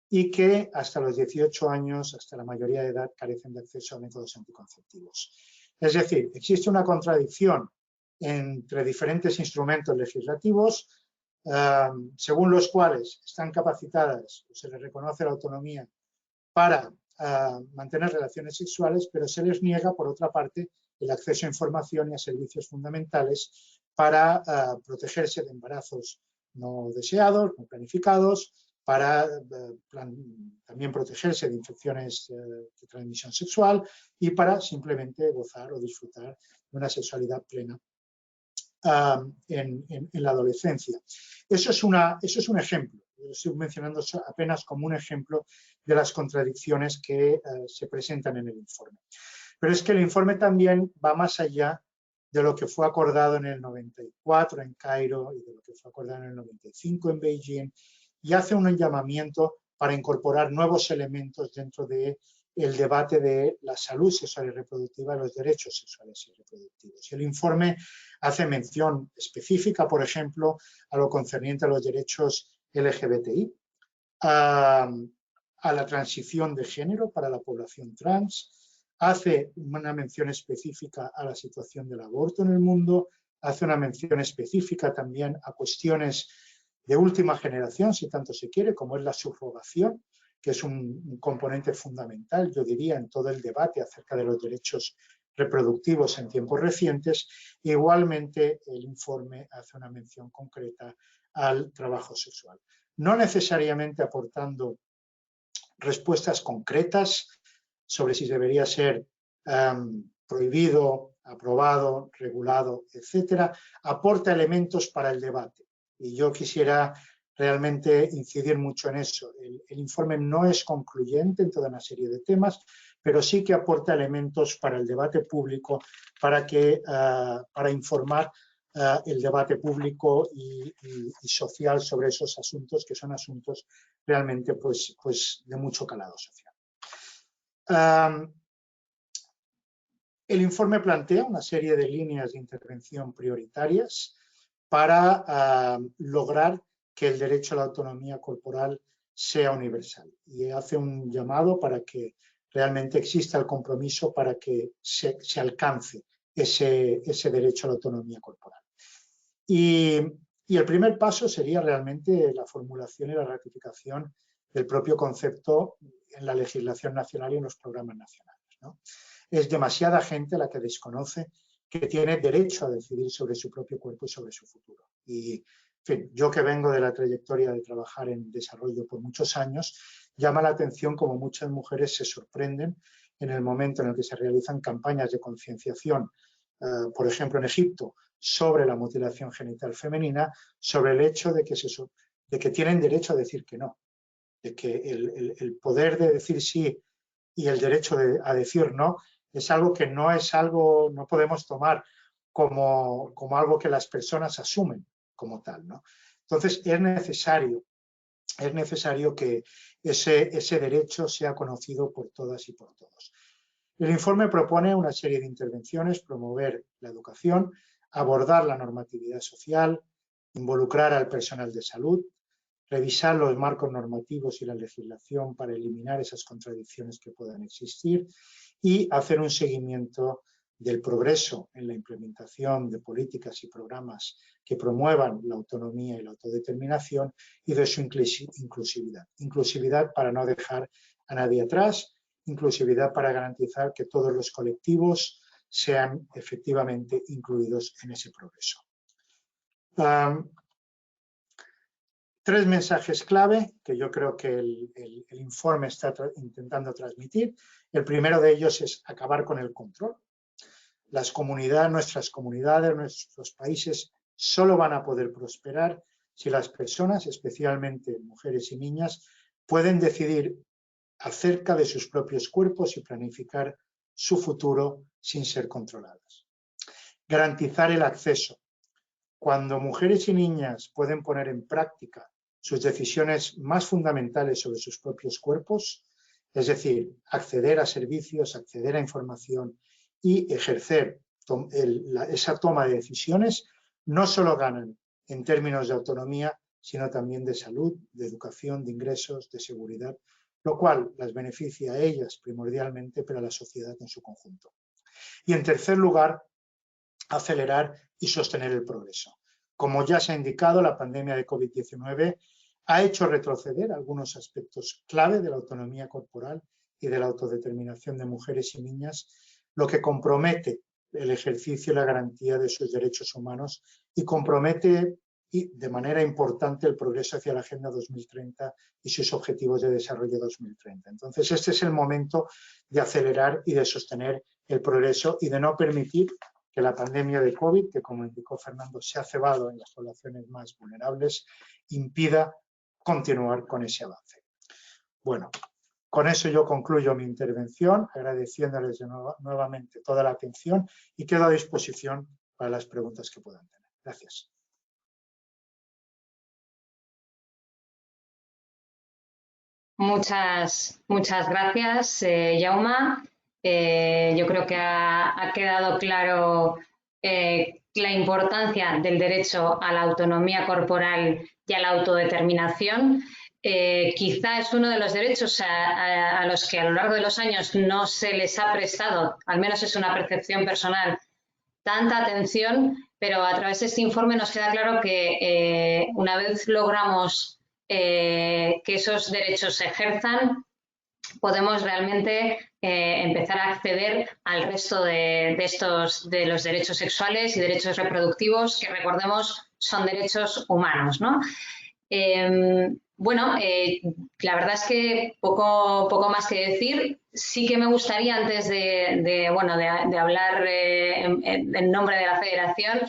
y que hasta los 18 años, hasta la mayoría de edad, carecen de acceso a métodos anticonceptivos. Es decir, existe una contradicción entre diferentes instrumentos legislativos según los cuales están capacitadas o se les reconoce la autonomía para mantener relaciones sexuales, pero se les niega, por otra parte, el acceso a información y a servicios fundamentales para protegerse de embarazos no deseados, no planificados, para también protegerse de infecciones de transmisión sexual y para simplemente gozar o disfrutar de una sexualidad plena en la adolescencia. Eso es un ejemplo, lo estoy mencionando apenas como un ejemplo de las contradicciones que se presentan en el informe. Pero es que el informe también va más allá de lo que fue acordado en el 94 en Cairo y de lo que fue acordado en el 95 en Beijing, y hace un llamamiento para incorporar nuevos elementos dentro del debate de la salud sexual y reproductiva y los derechos sexuales y reproductivos. Y el informe hace mención específica, por ejemplo, a lo concerniente a los derechos LGBTI, a la transición de género para la población trans, hace una mención específica a la situación del aborto en el mundo, hace una mención específica también a cuestiones de última generación, si tanto se quiere, como es la subrogación, que es un componente fundamental, yo diría, en todo el debate acerca de los derechos reproductivos en tiempos recientes. Igualmente, el informe hace una mención concreta al trabajo sexual. No necesariamente aportando respuestas concretas sobre si debería ser prohibido, aprobado, regulado, etcétera, aporta elementos para el debate. Y yo quisiera realmente incidir mucho en eso. El informe no es concluyente en toda una serie de temas, pero sí que aporta elementos para el debate público, para informar el debate público y social sobre esos asuntos, que son asuntos realmente pues, de mucho calado social. El informe plantea una serie de líneas de intervención prioritarias para lograr que el derecho a la autonomía corporal sea universal, y hace un llamado para que realmente exista el compromiso para que se alcance ese derecho a la autonomía corporal. Y el primer paso sería realmente la formulación y la ratificación del propio concepto en la legislación nacional y en los programas nacionales, ¿no? Es demasiada gente la que desconoce que tiene derecho a decidir sobre su propio cuerpo y sobre su futuro. Y, en fin, yo que vengo de la trayectoria de trabajar en desarrollo por muchos años, llama la atención como muchas mujeres se sorprenden en el momento en el que se realizan campañas de concienciación, por ejemplo en Egipto, sobre la mutilación genital femenina, sobre el hecho de que tienen derecho a decir que no, de que el poder de decir sí y el derecho a decir no es algo que no podemos tomar como algo que las personas asumen como tal, ¿no? Entonces es necesario que ese derecho sea conocido por todas y por todos. El informe propone una serie de intervenciones: promover la educación, abordar la normatividad social, involucrar al personal de salud, revisar los marcos normativos y la legislación para eliminar esas contradicciones que puedan existir y hacer un seguimiento del progreso en la implementación de políticas y programas que promuevan la autonomía y la autodeterminación y de su inclusividad. Inclusividad para no dejar a nadie atrás, inclusividad para garantizar que todos los colectivos sean efectivamente incluidos en ese progreso. Tres mensajes clave que yo creo que el informe está intentando transmitir. El primero de ellos es acabar con el control. Nuestras comunidades, nuestros países solo van a poder prosperar si las personas, especialmente mujeres y niñas, pueden decidir acerca de sus propios cuerpos y planificar su futuro sin ser controladas. Garantizar el acceso. Cuando mujeres y niñas pueden poner en práctica sus decisiones más fundamentales sobre sus propios cuerpos, es decir, acceder a servicios, acceder a información y ejercer esa toma de decisiones, no solo ganan en términos de autonomía, sino también de salud, de educación, de ingresos, de seguridad, lo cual las beneficia a ellas primordialmente, pero a la sociedad en su conjunto. Y en tercer lugar, acelerar y sostener el progreso. Como ya se ha indicado, la pandemia de COVID-19 ha hecho retroceder algunos aspectos clave de la autonomía corporal y de la autodeterminación de mujeres y niñas, lo que compromete el ejercicio y la garantía de sus derechos humanos y compromete de manera importante el progreso hacia la Agenda 2030 y sus objetivos de desarrollo 2030. Entonces, este es el momento de acelerar y de sostener el progreso y de no permitir que la pandemia de COVID, que como indicó Fernando, se ha cebado en las poblaciones más vulnerables, impida continuar con ese avance. Bueno, con eso yo concluyo mi intervención, agradeciéndoles nuevamente toda la atención y quedo a disposición para las preguntas que puedan tener. Gracias. Muchas gracias, Jaume. Yo creo que ha quedado claro la importancia del derecho a la autonomía corporal y a la autodeterminación. Quizá es uno de los derechos a los que a lo largo de los años no se les ha prestado, al menos es una percepción personal, tanta atención, pero a través de este informe nos queda claro que una vez logramos que esos derechos se ejerzan, podemos realmente empezar a acceder al resto de los derechos sexuales y derechos reproductivos, que recordemos son derechos humanos, ¿no? Bueno, la verdad es que poco más que decir. Sí que me gustaría, antes de hablar en nombre de la Federación,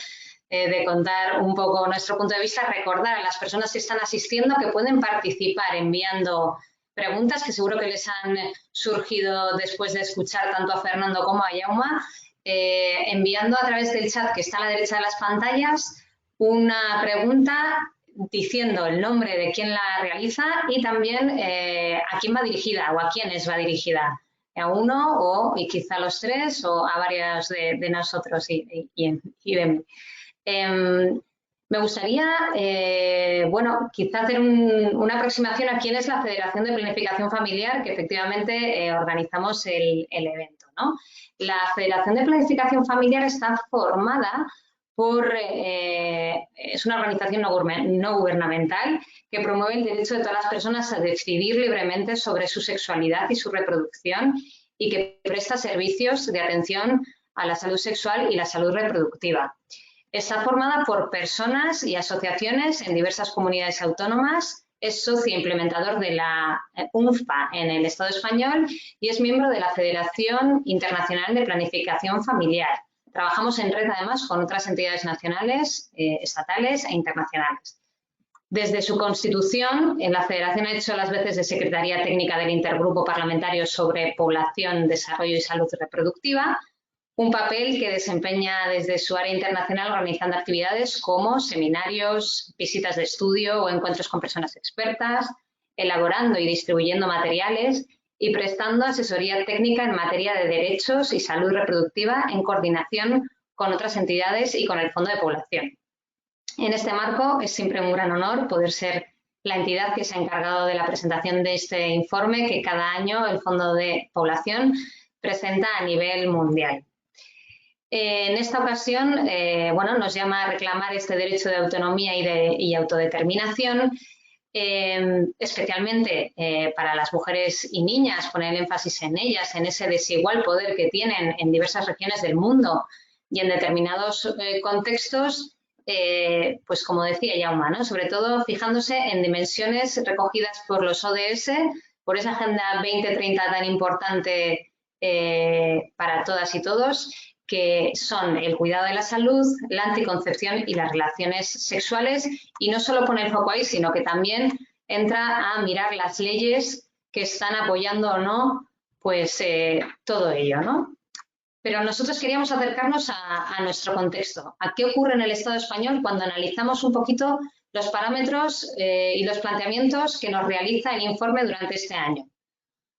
de contar un poco nuestro punto de vista, recordar a las personas que están asistiendo que pueden participar enviando preguntas que seguro que les han surgido después de escuchar tanto a Fernando como a Jaume, enviando a través del chat que está a la derecha de las pantallas una pregunta diciendo el nombre de quien la realiza y también a quién va dirigida o a quiénes va dirigida, a uno y quizá a los tres o a varios de nosotros y de mí. Me gustaría, quizá hacer una aproximación a quién es la Federación de Planificación Familiar, que efectivamente organizamos el evento, ¿no? La Federación de Planificación Familiar está formada es una organización no gubernamental que promueve el derecho de todas las personas a decidir libremente sobre su sexualidad y su reproducción y que presta servicios de atención a la salud sexual y la salud reproductiva. Está formada por personas y asociaciones en diversas comunidades autónomas, es socio implementador de la UNFPA en el Estado español y es miembro de la Federación Internacional de Planificación Familiar. Trabajamos en red, además, con otras entidades nacionales, estatales e internacionales. Desde su constitución, la Federación ha hecho las veces de Secretaría Técnica del Intergrupo Parlamentario sobre Población, Desarrollo y Salud Reproductiva, un papel que desempeña desde su área internacional organizando actividades como seminarios, visitas de estudio o encuentros con personas expertas, elaborando y distribuyendo materiales y prestando asesoría técnica en materia de derechos y salud reproductiva en coordinación con otras entidades y con el Fondo de Población. En este marco es siempre un gran honor poder ser la entidad que se ha encargado de la presentación de este informe que cada año el Fondo de Población presenta a nivel mundial. En esta ocasión, nos llama a reclamar este derecho de autonomía y autodeterminación, especialmente para las mujeres y niñas, poner el énfasis en ellas, en ese desigual poder que tienen en diversas regiones del mundo y en determinados contextos, pues como decía Jaume, ¿no? Sobre todo fijándose en dimensiones recogidas por los ODS, por esa Agenda 2030 tan importante para todas y todos, que son el cuidado de la salud, la anticoncepción y las relaciones sexuales, y no solo pone el foco ahí, sino que también entra a mirar las leyes que están apoyando o no, pues todo ello, ¿no? Pero nosotros queríamos acercarnos a nuestro contexto, a qué ocurre en el Estado español cuando analizamos un poquito los parámetros y los planteamientos que nos realiza el informe durante este año.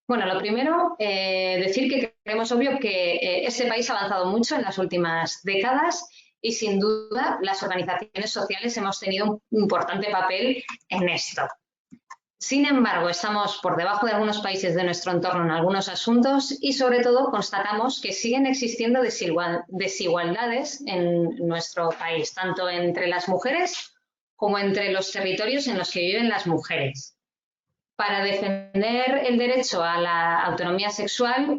Bueno, lo primero, decir que creemos obvio que este país ha avanzado mucho en las últimas décadas y sin duda las organizaciones sociales hemos tenido un importante papel en esto. Sin embargo, estamos por debajo de algunos países de nuestro entorno en algunos asuntos y, sobre todo, constatamos que siguen existiendo desigualdades en nuestro país, tanto entre las mujeres como entre los territorios en los que viven las mujeres. Para defender el derecho a la autonomía sexual,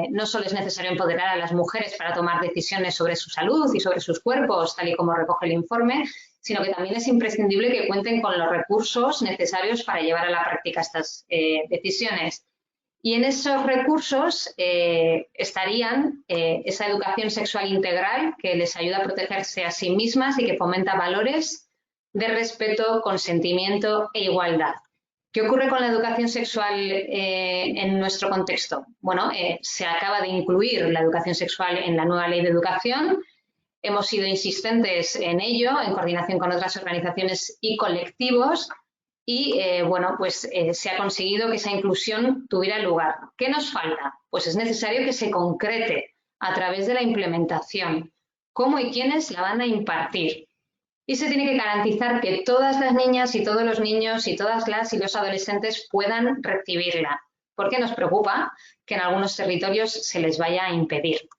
no solo es necesario empoderar a las mujeres para tomar decisiones sobre su salud y sobre sus cuerpos, tal y como recoge el informe, sino que también es imprescindible que cuenten con los recursos necesarios para llevar a la práctica estas decisiones. Y en esos recursos estarían esa educación sexual integral que les ayuda a protegerse a sí mismas y que fomenta valores de respeto, consentimiento e igualdad. ¿Qué ocurre con la educación sexual en nuestro contexto? Bueno, se acaba de incluir la educación sexual en la nueva ley de educación. Hemos sido insistentes en ello, en coordinación con otras organizaciones y colectivos, y bueno, pues se ha conseguido que esa inclusión tuviera lugar. ¿Qué nos falta? Pues es necesario que se concrete a través de la implementación. ¿Cómo y quiénes la van a impartir? Y se tiene que garantizar que todas las niñas y todos los niños y todas las y los adolescentes puedan recibirla, porque nos preocupa que en algunos territorios se les vaya a impedir.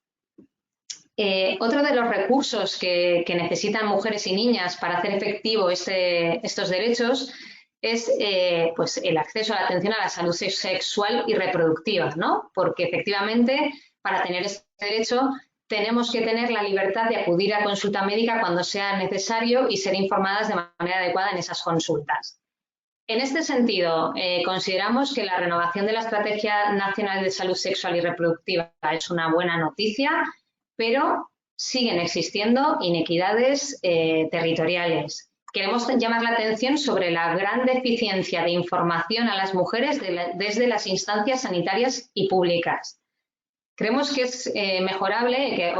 Otro de los recursos que necesitan mujeres y niñas para hacer efectivo estos derechos es pues el acceso a la atención a la salud sexual y reproductiva, ¿no? Porque efectivamente para tener este derecho tenemos que tener la libertad de acudir a consulta médica cuando sea necesario y ser informadas de manera adecuada en esas consultas. En este sentido, consideramos que la renovación de la Estrategia Nacional de Salud Sexual y Reproductiva es una buena noticia, pero siguen existiendo inequidades territoriales. Queremos llamar la atención sobre la gran deficiencia de información a las mujeres desde las instancias sanitarias y públicas. Creemos que es mejorable que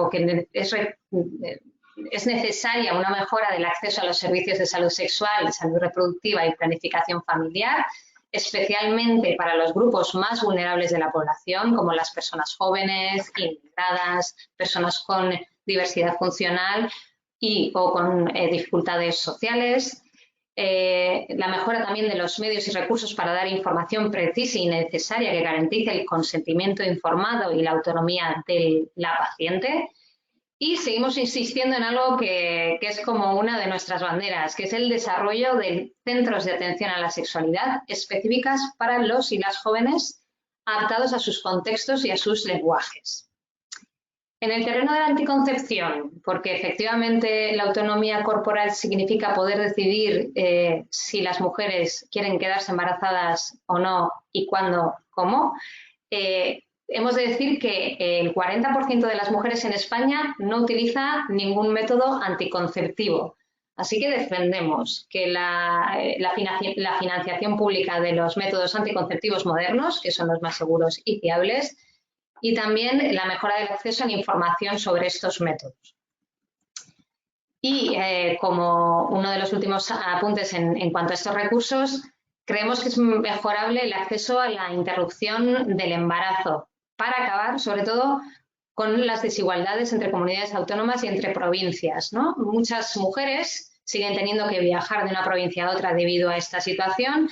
es necesaria una mejora del acceso a los servicios de salud sexual, salud reproductiva y planificación familiar, especialmente para los grupos más vulnerables de la población, como las personas jóvenes, inmigradas, personas con diversidad funcional o con dificultades sociales. La mejora también de los medios y recursos para dar información precisa y necesaria que garantice el consentimiento informado y la autonomía de la paciente. Y seguimos insistiendo en algo que es como una de nuestras banderas, que es el desarrollo de centros de atención a la sexualidad específicas para los y las jóvenes, adaptados a sus contextos y a sus lenguajes. En el terreno de la anticoncepción, porque efectivamente la autonomía corporal significa poder decidir si las mujeres quieren quedarse embarazadas o no y cuándo, cómo, hemos de decir que el 40% de las mujeres en España no utiliza ningún método anticonceptivo. Así que defendemos que la financiación pública de los métodos anticonceptivos modernos, que son los más seguros y fiables, y también la mejora del acceso a la información sobre estos métodos. Y como uno de los últimos apuntes en cuanto a estos recursos, creemos que es mejorable el acceso a la interrupción del embarazo para acabar, sobre todo, con las desigualdades entre comunidades autónomas y entre provincias, ¿no? Muchas mujeres siguen teniendo que viajar de una provincia a otra debido a esta situación,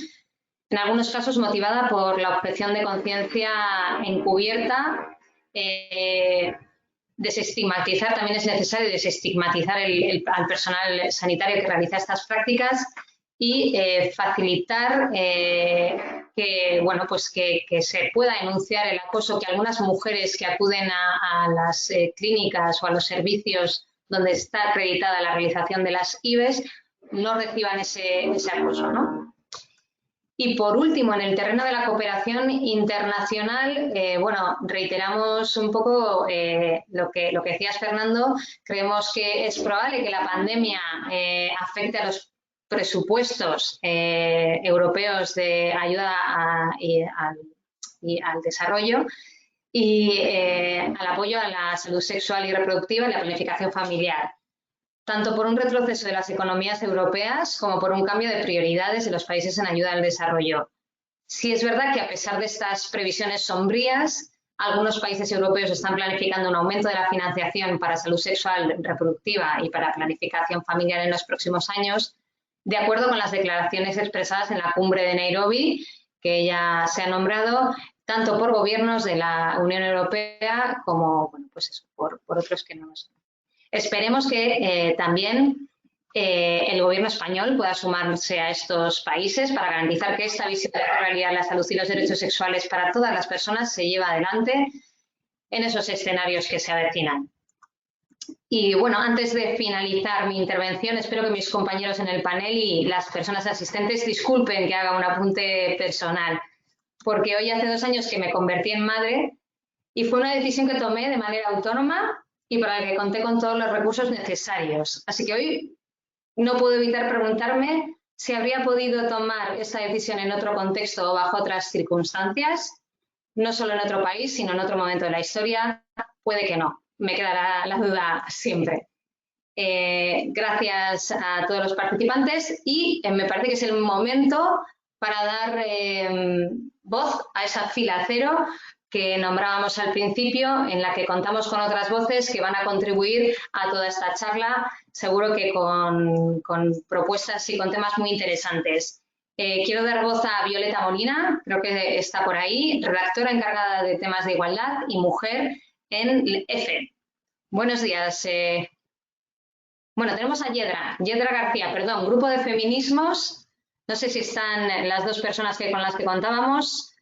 en algunos casos motivada por la objeción de conciencia encubierta. Desestigmatizar, también es necesario desestigmatizar al personal sanitario que realiza estas prácticas y facilitar que, bueno, pues que se pueda denunciar el acoso, que algunas mujeres que acuden a las clínicas o a los servicios donde está acreditada la realización de las IVES no reciban ese acoso, ¿no? Y por último, en el terreno de la cooperación internacional, bueno, reiteramos un poco lo que decías, Fernando. Creemos que es probable que la pandemia afecte a los presupuestos europeos de ayuda al desarrollo y al apoyo a la salud sexual y reproductiva y la planificación familiar, tanto por un retroceso de las economías europeas como por un cambio de prioridades de los países en ayuda al desarrollo. Sí es verdad que a pesar de estas previsiones sombrías, algunos países europeos están planificando un aumento de la financiación para salud sexual reproductiva y para planificación familiar en los próximos años, de acuerdo con las declaraciones expresadas en la cumbre de Nairobi, que ya se ha nombrado, tanto por gobiernos de la Unión Europea como bueno, pues eso, por otros que no lo son. Esperemos que también el gobierno español pueda sumarse a estos países para garantizar que esta visión de la realidad, la salud y los derechos sexuales para todas las personas se lleva adelante en esos escenarios que se avecinan. Y bueno, antes de finalizar mi intervención, espero que mis compañeros en el panel y las personas asistentes disculpen que haga un apunte personal, porque hoy hace 2 años que me convertí en madre y fue una decisión que tomé de manera autónoma y para la que conté con todos los recursos necesarios. Así que hoy no puedo evitar preguntarme si habría podido tomar esa decisión en otro contexto o bajo otras circunstancias, no solo en otro país, sino en otro momento de la historia. Puede que no. Me quedará la duda siempre. Gracias a todos los participantes y me parece que es el momento para dar voz a esa fila cero que nombrábamos al principio, en la que contamos con otras voces que van a contribuir a toda esta charla, seguro que con propuestas y con temas muy interesantes. Quiero dar voz a Violeta Molina, creo que está por ahí, redactora encargada de temas de igualdad y mujer en EFE. Buenos días. Bueno, tenemos a Yedra García, perdón, Grupo de Feminismos. No sé si están las 2 personas con las que contábamos.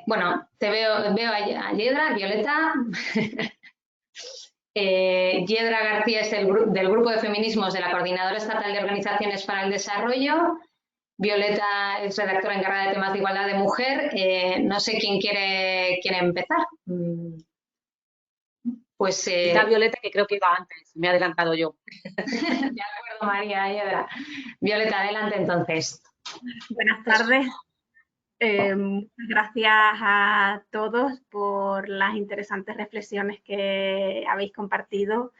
Bueno, veo a Yedra, Violeta. Yedra García es del Grupo de Feminismos de la Coordinadora Estatal de Organizaciones para el Desarrollo. Violeta es redactora encargada de temas de igualdad de mujer. No sé quién quiere empezar. Pues está Violeta, que creo que iba antes, me he adelantado yo. De acuerdo, María Yedra. Violeta, adelante entonces. Buenas tardes. Muchas gracias a todos por las interesantes reflexiones que habéis compartido.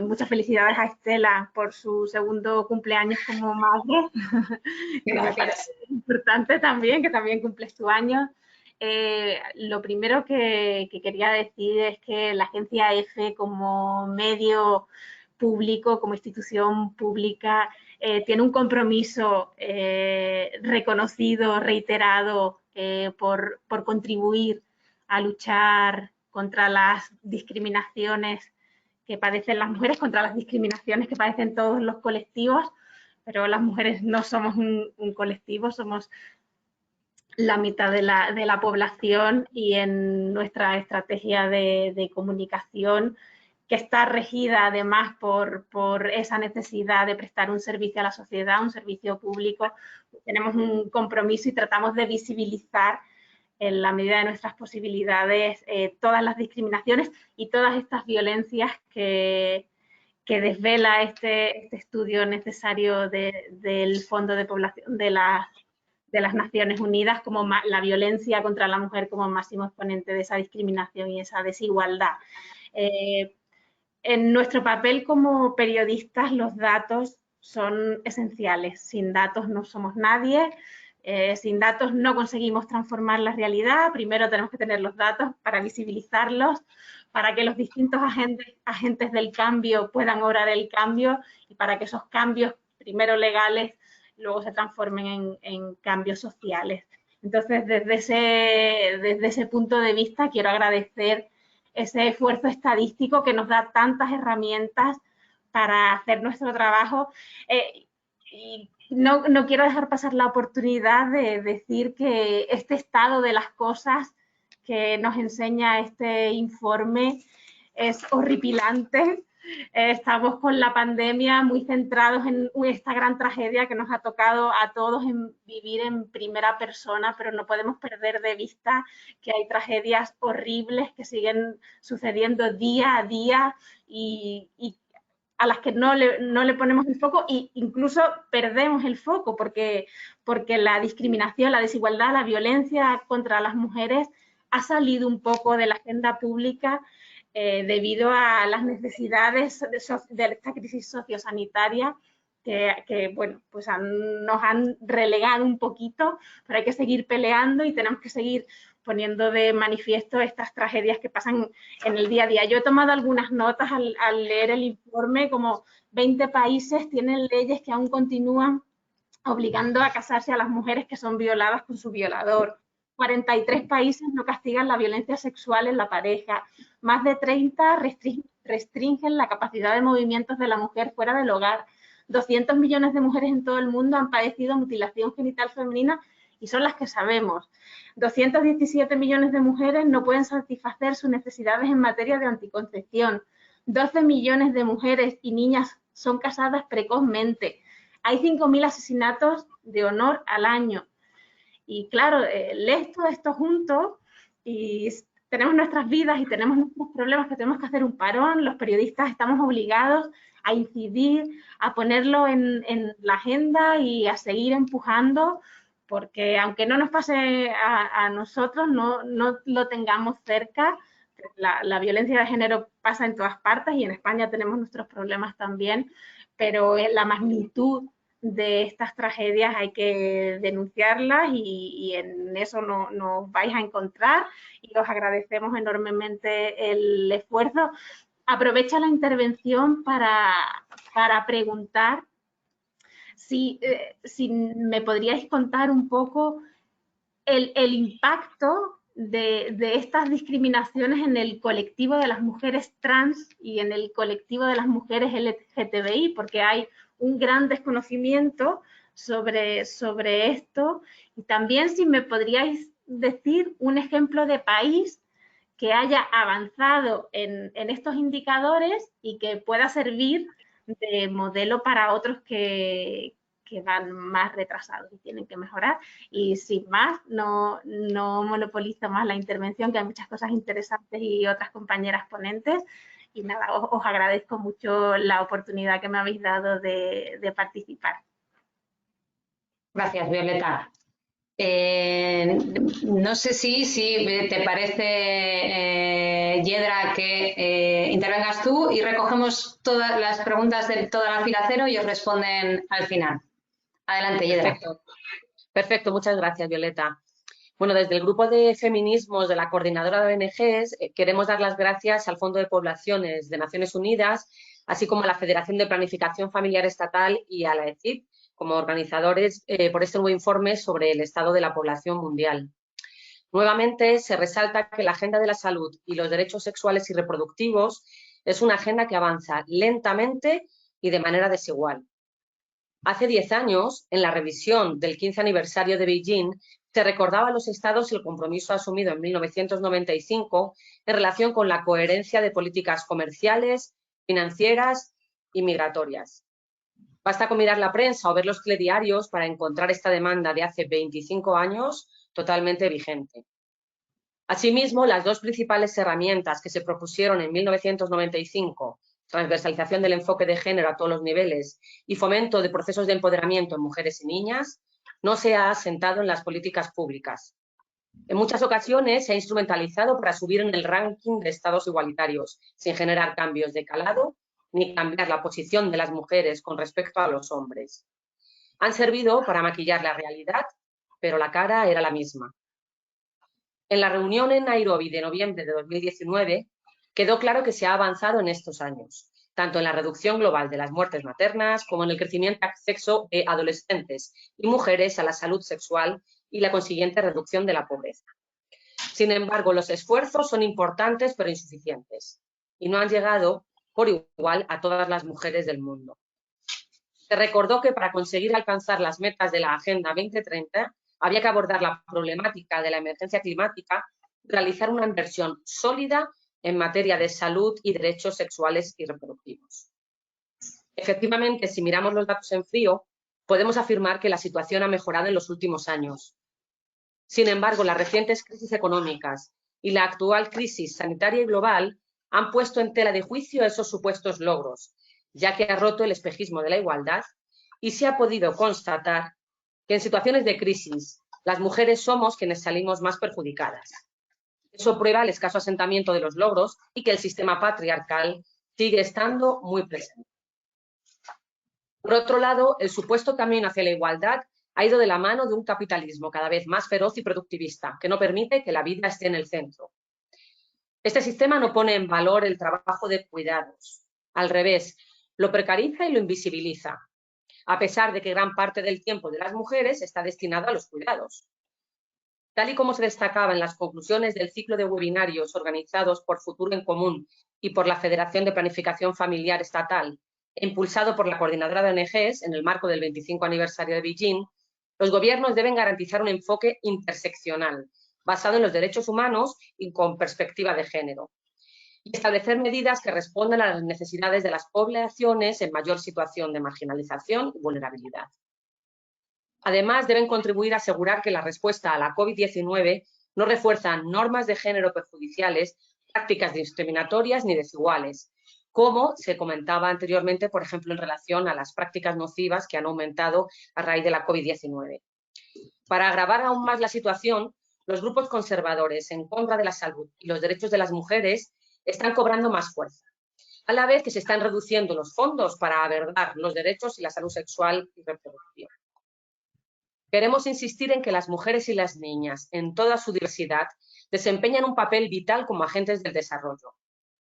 Muchas felicidades a Estela por su 2º cumpleaños como madre. Que me parece importante también, que también cumples tu año. Lo primero que quería decir es que la agencia EFE como medio público, como institución pública, tiene un compromiso reconocido, reiterado, por contribuir a luchar contra las discriminaciones que padecen las mujeres, contra las discriminaciones que padecen todos los colectivos, pero las mujeres no somos un colectivo, somos la mitad de la población, y en nuestra estrategia de comunicación, que está regida además por esa necesidad de prestar un servicio a la sociedad, un servicio público, tenemos un compromiso y tratamos de visibilizar en la medida de nuestras posibilidades todas las discriminaciones y todas estas violencias que desvela este estudio necesario del Fondo de Población de las Naciones Unidas, como la violencia contra la mujer como máximo exponente de esa discriminación y esa desigualdad. En nuestro papel como periodistas, los datos son esenciales. Sin datos no somos nadie. Sin datos no conseguimos transformar la realidad. Primero tenemos que tener los datos para visibilizarlos, para que los distintos agentes del cambio puedan obrar el cambio y para que esos cambios, primero legales, luego se transformen en cambios sociales. Entonces, desde ese punto de vista, quiero agradecer ese esfuerzo estadístico que nos da tantas herramientas para hacer nuestro trabajo. Y no quiero dejar pasar la oportunidad de decir que este estado de las cosas que nos enseña este informe es horripilante. Estamos con la pandemia muy centrados en esta gran tragedia que nos ha tocado a todos vivir en primera persona, pero no podemos perder de vista que hay tragedias horribles que siguen sucediendo día a día y a las que no le ponemos el foco, e incluso perdemos el foco porque la discriminación, la desigualdad, la violencia contra las mujeres ha salido un poco de la agenda pública debido a las necesidades de esta crisis sociosanitaria que bueno, pues nos han relegado un poquito, pero hay que seguir peleando y tenemos que seguir poniendo de manifiesto estas tragedias que pasan en el día a día. Yo he tomado algunas notas al leer el informe, como 20 países tienen leyes que aún continúan obligando a casarse a las mujeres que son violadas con su violador. 43 países no castigan la violencia sexual en la pareja. Más de 30 restringen la capacidad de movimientos de la mujer fuera del hogar. 200 millones de mujeres en todo el mundo han padecido mutilación genital femenina y son las que sabemos. 217 millones de mujeres no pueden satisfacer sus necesidades en materia de anticoncepción. 12 millones de mujeres y niñas son casadas precozmente. Hay 5.000 asesinatos de honor al año. Y claro, lees todo esto junto y tenemos nuestras vidas y tenemos nuestros problemas que tenemos que hacer un parón. Los periodistas estamos obligados a incidir, a ponerlo en la agenda y a seguir empujando, porque aunque no nos pase a nosotros, no lo tengamos cerca. La violencia de género pasa en todas partes y en España tenemos nuestros problemas también, pero la magnitud de estas tragedias hay que denunciarlas y en eso nos vais a encontrar y os agradecemos enormemente el esfuerzo. Aprovecho la intervención para preguntar si me podríais contar un poco el impacto de estas discriminaciones en el colectivo de las mujeres trans y en el colectivo de las mujeres LGTBI, porque hay un gran desconocimiento sobre esto. Y también si me podríais decir un ejemplo de país que haya avanzado en estos indicadores y que pueda servir de modelo para otros que van más retrasados y tienen que mejorar. Y sin más, no monopolizo más la intervención, que hay muchas cosas interesantes y otras compañeras ponentes. Y nada, os agradezco mucho la oportunidad que me habéis dado de participar. Gracias, Violeta. No sé si te parece, Yedra, que intervengas tú y recogemos todas las preguntas de toda la fila cero y os responden al final. Adelante, Yedra. Perfecto, muchas gracias, Violeta. Bueno, desde el grupo de feminismos de la Coordinadora de ONGs queremos dar las gracias al Fondo de Poblaciones de Naciones Unidas, así como a la Federación de Planificación Familiar Estatal y a la ECID, como organizadores, por este nuevo informe sobre el estado de la población mundial. Nuevamente, se resalta que la agenda de la salud y los derechos sexuales y reproductivos es una agenda que avanza lentamente y de manera desigual. Hace 10 años, en la revisión del 15 aniversario de Beijing, se recordaba a los estados el compromiso asumido en 1995 en relación con la coherencia de políticas comerciales, financieras y migratorias. Basta con mirar la prensa o ver los telediarios para encontrar esta demanda de hace 25 años totalmente vigente. Asimismo, las dos principales herramientas que se propusieron en 1995, transversalización del enfoque de género a todos los niveles y fomento de procesos de empoderamiento en mujeres y niñas, no se ha asentado en las políticas públicas. En muchas ocasiones se ha instrumentalizado para subir en el ranking de estados igualitarios, sin generar cambios de calado ni cambiar la posición de las mujeres con respecto a los hombres. Han servido para maquillar la realidad, pero la cara era la misma. En la reunión en Nairobi de noviembre de 2019, quedó claro que se ha avanzado en estos años, tanto en la reducción global de las muertes maternas como en el crecimiento de acceso de adolescentes y mujeres a la salud sexual y la consiguiente reducción de la pobreza. Sin embargo, los esfuerzos son importantes pero insuficientes y no han llegado por igual a todas las mujeres del mundo. Se recordó que para conseguir alcanzar las metas de la Agenda 2030 había que abordar la problemática de la emergencia climática y realizar una inversión sólida en materia de salud y derechos sexuales y reproductivos. Efectivamente, si miramos los datos en frío, podemos afirmar que la situación ha mejorado en los últimos años. Sin embargo, las recientes crisis económicas y la actual crisis sanitaria y global han puesto en tela de juicio esos supuestos logros, ya que ha roto el espejismo de la igualdad y se ha podido constatar que en situaciones de crisis las mujeres somos quienes salimos más perjudicadas. Eso prueba el escaso asentamiento de los logros y que el sistema patriarcal sigue estando muy presente. Por otro lado, el supuesto camino hacia la igualdad ha ido de la mano de un capitalismo cada vez más feroz y productivista, que no permite que la vida esté en el centro. Este sistema no pone en valor el trabajo de cuidados. Al revés, lo precariza y lo invisibiliza, a pesar de que gran parte del tiempo de las mujeres está destinado a los cuidados. Tal y como se destacaba en las conclusiones del ciclo de webinarios organizados por Futuro en Común y por la Federación de Planificación Familiar Estatal, e impulsado por la Coordinadora de ONGs en el marco del 25 aniversario de Beijing, los gobiernos deben garantizar un enfoque interseccional, basado en los derechos humanos y con perspectiva de género, y establecer medidas que respondan a las necesidades de las poblaciones en mayor situación de marginalización y vulnerabilidad. Además, deben contribuir a asegurar que la respuesta a la COVID-19 no refuerza normas de género perjudiciales, prácticas discriminatorias ni desiguales, como se comentaba anteriormente, por ejemplo, en relación a las prácticas nocivas que han aumentado a raíz de la COVID-19. Para agravar aún más la situación, los grupos conservadores en contra de la salud y los derechos de las mujeres están cobrando más fuerza, a la vez que se están reduciendo los fondos para abordar los derechos y la salud sexual y reproductiva. Queremos insistir en que las mujeres y las niñas, en toda su diversidad, desempeñan un papel vital como agentes del desarrollo.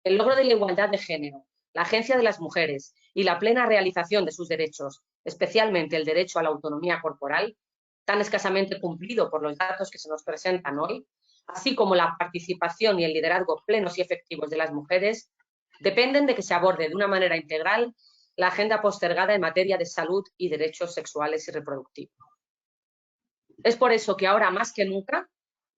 El logro de la igualdad de género, la agencia de las mujeres y la plena realización de sus derechos, especialmente el derecho a la autonomía corporal, tan escasamente cumplido por los datos que se nos presentan hoy, así como la participación y el liderazgo plenos y efectivos de las mujeres, dependen de que se aborde de una manera integral la agenda postergada en materia de salud y derechos sexuales y reproductivos. Es por eso que ahora más que nunca,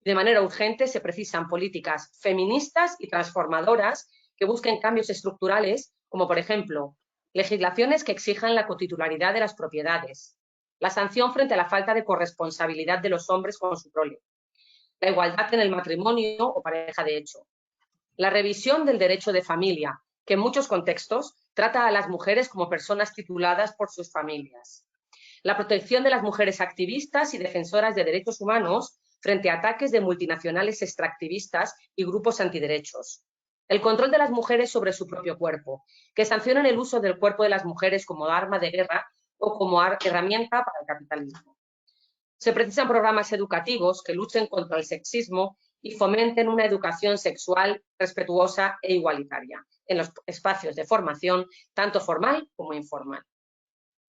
de manera urgente, se precisan políticas feministas y transformadoras que busquen cambios estructurales, como por ejemplo, legislaciones que exijan la cotitularidad de las propiedades, la sanción frente a la falta de corresponsabilidad de los hombres con su prole, la igualdad en el matrimonio o pareja de hecho, la revisión del derecho de familia, que en muchos contextos trata a las mujeres como personas tituladas por sus familias, la protección de las mujeres activistas y defensoras de derechos humanos frente a ataques de multinacionales extractivistas y grupos antiderechos, el control de las mujeres sobre su propio cuerpo, que sancionan el uso del cuerpo de las mujeres como arma de guerra o como herramienta para el capitalismo. Se precisan programas educativos que luchen contra el sexismo y fomenten una educación sexual respetuosa e igualitaria en los espacios de formación, tanto formal como informal.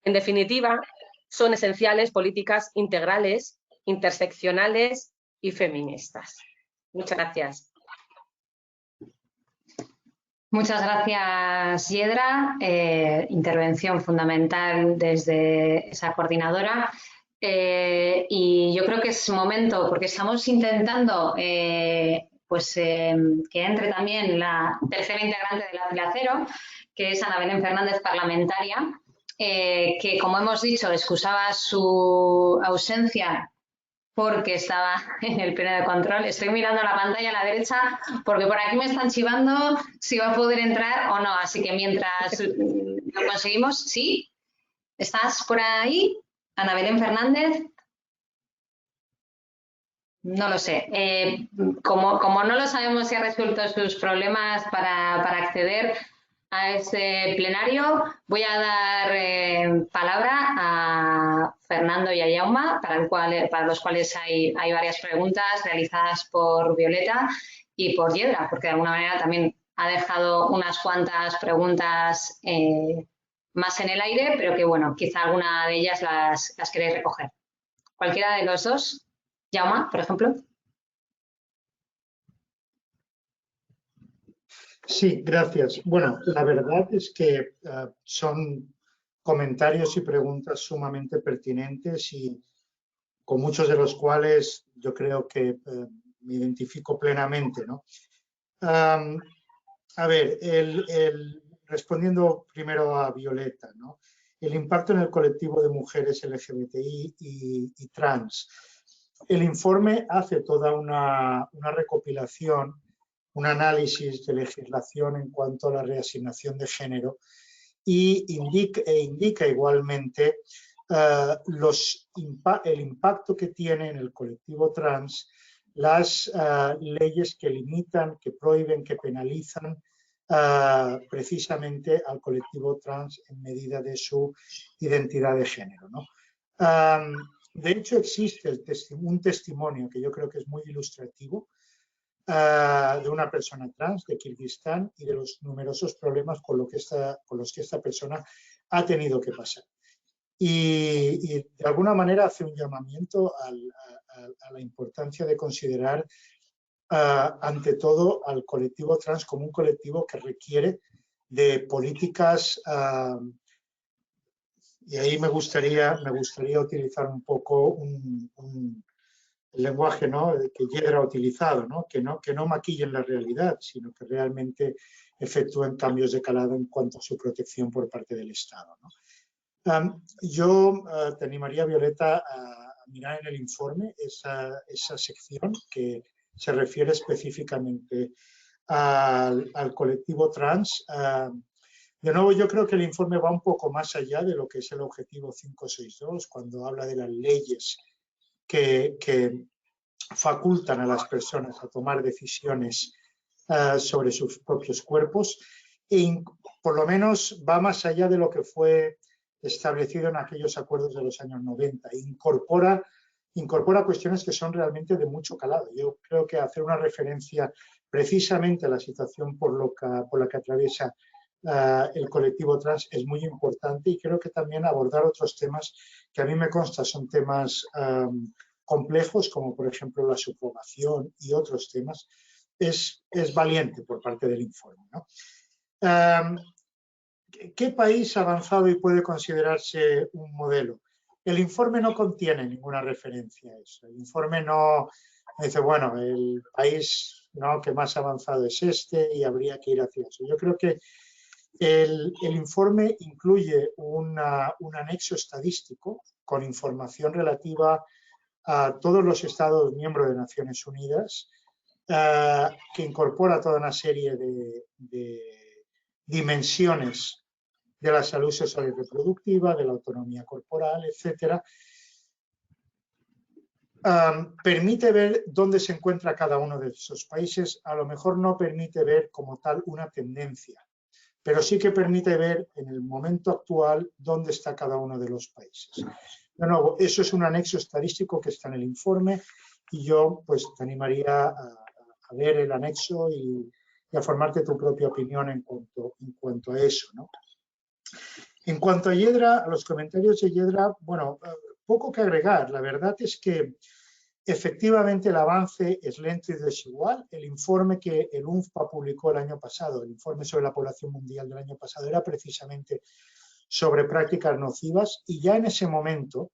En definitiva, son esenciales políticas integrales, interseccionales y feministas. Muchas gracias. Muchas gracias, Yedra. Intervención fundamental desde esa coordinadora. Y yo creo que es momento, porque estamos intentando que entre también la tercera integrante de la fila cero, que es Ana Belén Fernández, parlamentaria, que, como hemos dicho, excusaba su ausencia porque estaba en el pleno de control. Estoy mirando la pantalla a la derecha porque por aquí me están chivando si va a poder entrar o no. Así que mientras lo conseguimos, ¿sí? ¿Estás por ahí? Ana Belén Fernández. No lo sé. Como no lo sabemos si ha resuelto sus problemas para acceder a este plenario, voy a dar palabra a Fernando y a Jaume, para los cuales hay varias preguntas realizadas por Violeta y por Yedra, porque de alguna manera también ha dejado unas cuantas preguntas más en el aire, pero que bueno, quizá alguna de ellas las queréis recoger. Cualquiera de los dos. Jaume, por ejemplo. Sí, gracias. Bueno, la verdad es que son comentarios y preguntas sumamente pertinentes y con muchos de los cuales yo creo que me identifico plenamente, ¿no? A ver, respondiendo primero a Violeta, ¿no? El impacto en el colectivo de mujeres LGBTI y trans. El informe hace toda una recopilación, un análisis de legislación en cuanto a la reasignación de género y indica igualmente el impacto que tiene en el colectivo trans las leyes que limitan, que prohíben, que penalizan precisamente al colectivo trans en medida de su identidad de género, ¿no? De hecho, existe un testimonio que yo creo que es muy ilustrativo de una persona trans de Kirguistán y de los numerosos problemas con los que esta persona ha tenido que pasar. Y de alguna manera hace un llamamiento a la importancia de considerar ante todo al colectivo trans como un colectivo que requiere de políticas, y ahí me gustaría utilizar un poco el lenguaje, ¿no?, que Yedra ha utilizado, ¿no? Que no maquillen la realidad, sino que realmente efectúen cambios de calado en cuanto a su protección por parte del Estado, ¿no? Yo te animaría, Violeta, a mirar en el informe esa sección que se refiere específicamente al colectivo trans. De nuevo, yo creo que el informe va un poco más allá de lo que es el objetivo 562, cuando habla de las leyes que facultan a las personas a tomar decisiones sobre sus propios cuerpos, y por lo menos va más allá de lo que fue establecido en aquellos acuerdos de los años 90. Incorpora cuestiones que son realmente de mucho calado. Yo creo que hacer una referencia precisamente a la situación por la que atraviesa el colectivo trans es muy importante, y creo que también abordar otros temas que a mí me consta son temas complejos, como por ejemplo la subrogación y otros temas, es valiente por parte del informe, ¿no? ¿Qué país ha avanzado y puede considerarse un modelo? El informe no contiene ninguna referencia a eso. El informe no dice, bueno, el país, ¿no?, que más avanzado es este y habría que ir hacia eso. Yo creo que el informe incluye un anexo estadístico con información relativa a todos los Estados miembros de Naciones Unidas, que incorpora toda una serie de dimensiones de la salud sexual y reproductiva, de la autonomía corporal, etc. Permite ver dónde se encuentra cada uno de esos países. A lo mejor no permite ver como tal una tendencia, pero sí que permite ver en el momento actual dónde está cada uno de los países. De nuevo, eso es un anexo estadístico que está en el informe, y yo pues te animaría a ver el anexo y a formarte tu propia opinión en cuanto a eso, ¿no? En cuanto a Yedra, a los comentarios de Yedra, bueno, poco que agregar. La verdad es que efectivamente el avance es lento y desigual. El informe que el UNFPA publicó el año pasado, el informe sobre la población mundial del año pasado, era precisamente sobre prácticas nocivas, y ya en ese momento,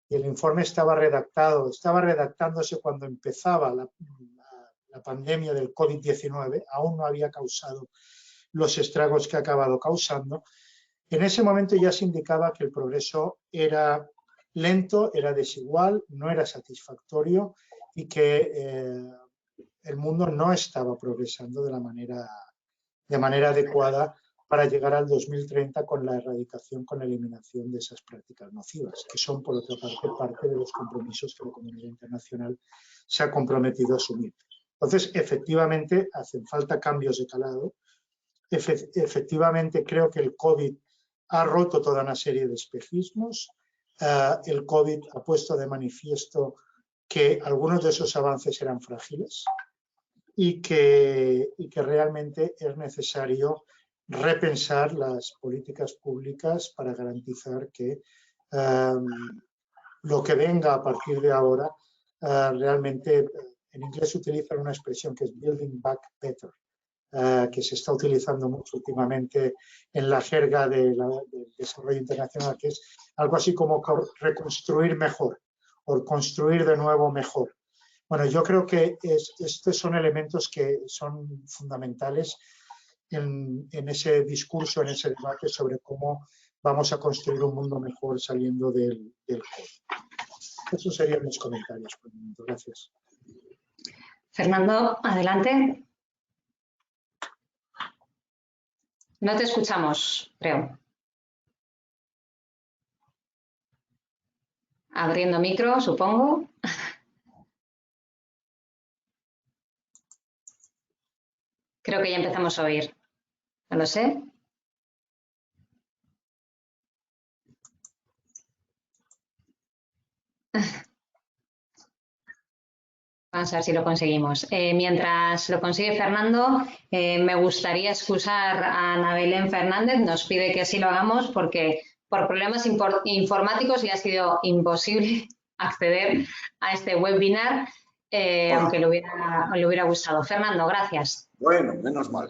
el informe estaba redactándose cuando empezaba la pandemia del COVID-19, aún no había causado los estragos que ha acabado causando. En ese momento ya se indicaba que el progreso era lento, era desigual, no era satisfactorio, y que el mundo no estaba progresando de manera adecuada para llegar al 2030 con la erradicación, con la eliminación de esas prácticas nocivas, que son, por otra parte de los compromisos que la comunidad internacional se ha comprometido a asumir. Entonces, efectivamente, hacen falta cambios de calado. Efectivamente, creo que el COVID ha roto toda una serie de espejismos. El COVID ha puesto de manifiesto que algunos de esos avances eran frágiles y que realmente es necesario repensar las políticas públicas para garantizar que lo que venga a partir de ahora realmente, en inglés utilizan una expresión que es building back better, que se está utilizando mucho últimamente en la jerga del desarrollo internacional, que es algo así como reconstruir mejor o construir de nuevo mejor. Bueno, yo creo que estos son elementos que son fundamentales en ese discurso, en ese debate sobre cómo vamos a construir un mundo mejor saliendo del COVID. Esos serían mis comentarios por el momento. Gracias. Fernando, adelante. No te escuchamos, creo. Abriendo micro, supongo. Creo que ya empezamos a oír. No lo sé. Vamos a ver si lo conseguimos. Mientras lo consigue Fernando, me gustaría excusar a Ana Belén Fernández. Nos pide que así lo hagamos porque por problemas informáticos le ha sido imposible acceder a este webinar, aunque le hubiera gustado. Fernando, gracias. Bueno, menos mal.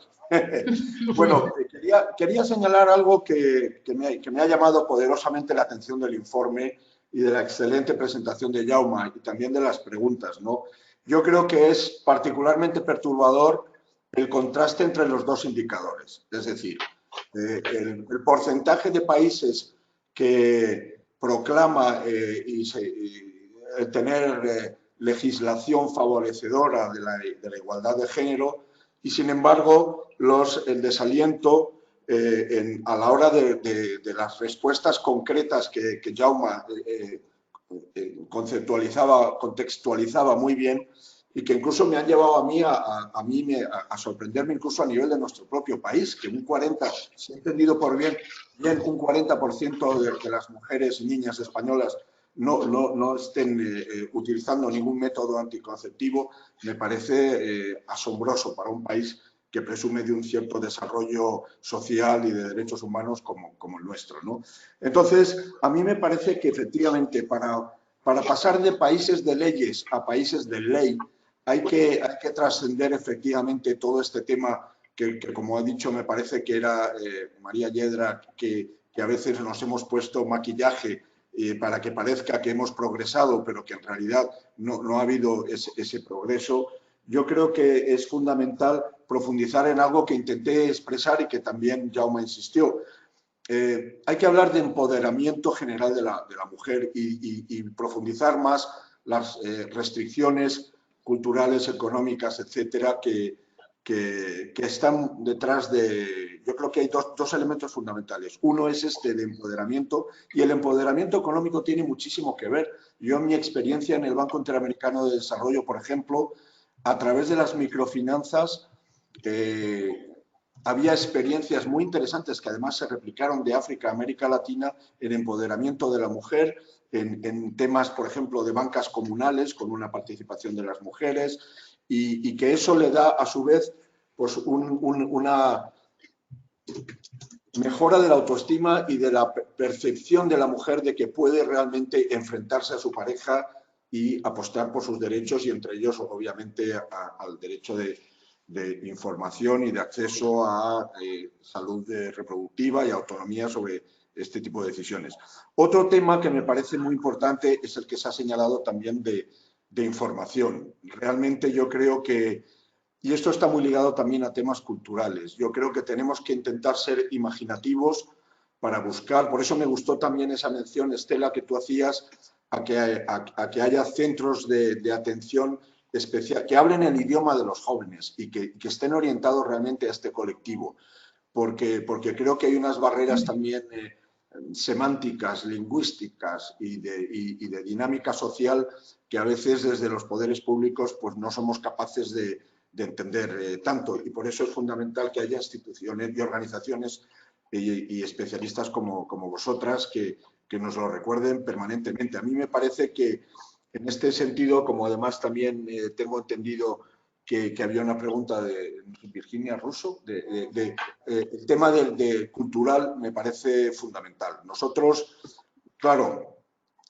Bueno, quería señalar algo que me ha llamado poderosamente la atención del informe y de la excelente presentación de Jaume y también de las preguntas, ¿no? Yo creo que es particularmente perturbador el contraste entre los dos indicadores. Es decir, el porcentaje de países que proclama tener legislación favorecedora de la igualdad de género y, sin embargo, el desaliento a la hora de las respuestas concretas que Jaume contextualizaba muy bien y que incluso me han llevado a mí a sorprenderme incluso a nivel de nuestro propio país, que un 40%, si he entendido por bien un 40% de las mujeres y niñas españolas no estén utilizando ningún método anticonceptivo, me parece asombroso para un país que presume de un cierto desarrollo social y de derechos humanos como el nuestro, ¿no? Entonces, a mí me parece que efectivamente para pasar de países de leyes a países de ley hay que trascender efectivamente todo este tema que como ha dicho, me parece que era María Yedra, que a veces nos hemos puesto maquillaje para que parezca que hemos progresado, pero que en realidad no ha habido ese progreso. Yo creo que es fundamental profundizar en algo que intenté expresar y que también Jaume insistió. Hay que hablar de empoderamiento general de la mujer y profundizar más las restricciones culturales, económicas, etcétera, que están detrás de... Yo creo que hay dos elementos fundamentales. Uno es este de empoderamiento y el empoderamiento económico tiene muchísimo que ver. Yo en mi experiencia en el Banco Interamericano de Desarrollo, por ejemplo, a través de las microfinanzas había experiencias muy interesantes que además se replicaron de África a América Latina en empoderamiento de la mujer, en temas, por ejemplo, de bancas comunales con una participación de las mujeres y que eso le da a su vez pues, una mejora de la autoestima y de la percepción de la mujer de que puede realmente enfrentarse a su pareja y apostar por sus derechos y entre ellos obviamente al derecho de información y de acceso a salud reproductiva y autonomía sobre este tipo de decisiones. Otro tema que me parece muy importante es el que se ha señalado también de información. Realmente yo creo que, y esto está muy ligado también a temas culturales, yo creo que tenemos que intentar ser imaginativos para buscar, por eso me gustó también esa mención, Estela, que tú hacías a que haya centros de atención especial, que hablen el idioma de los jóvenes y que estén orientados realmente a este colectivo, porque creo que hay unas barreras también semánticas, lingüísticas y de dinámica social que a veces desde los poderes públicos pues no somos capaces de entender tanto y por eso es fundamental que haya instituciones y organizaciones y especialistas como vosotras que nos lo recuerden permanentemente. A mí me parece que en este sentido, como además también tengo entendido que había una pregunta de Virginia Russo, el tema cultural me parece fundamental. Nosotros, claro,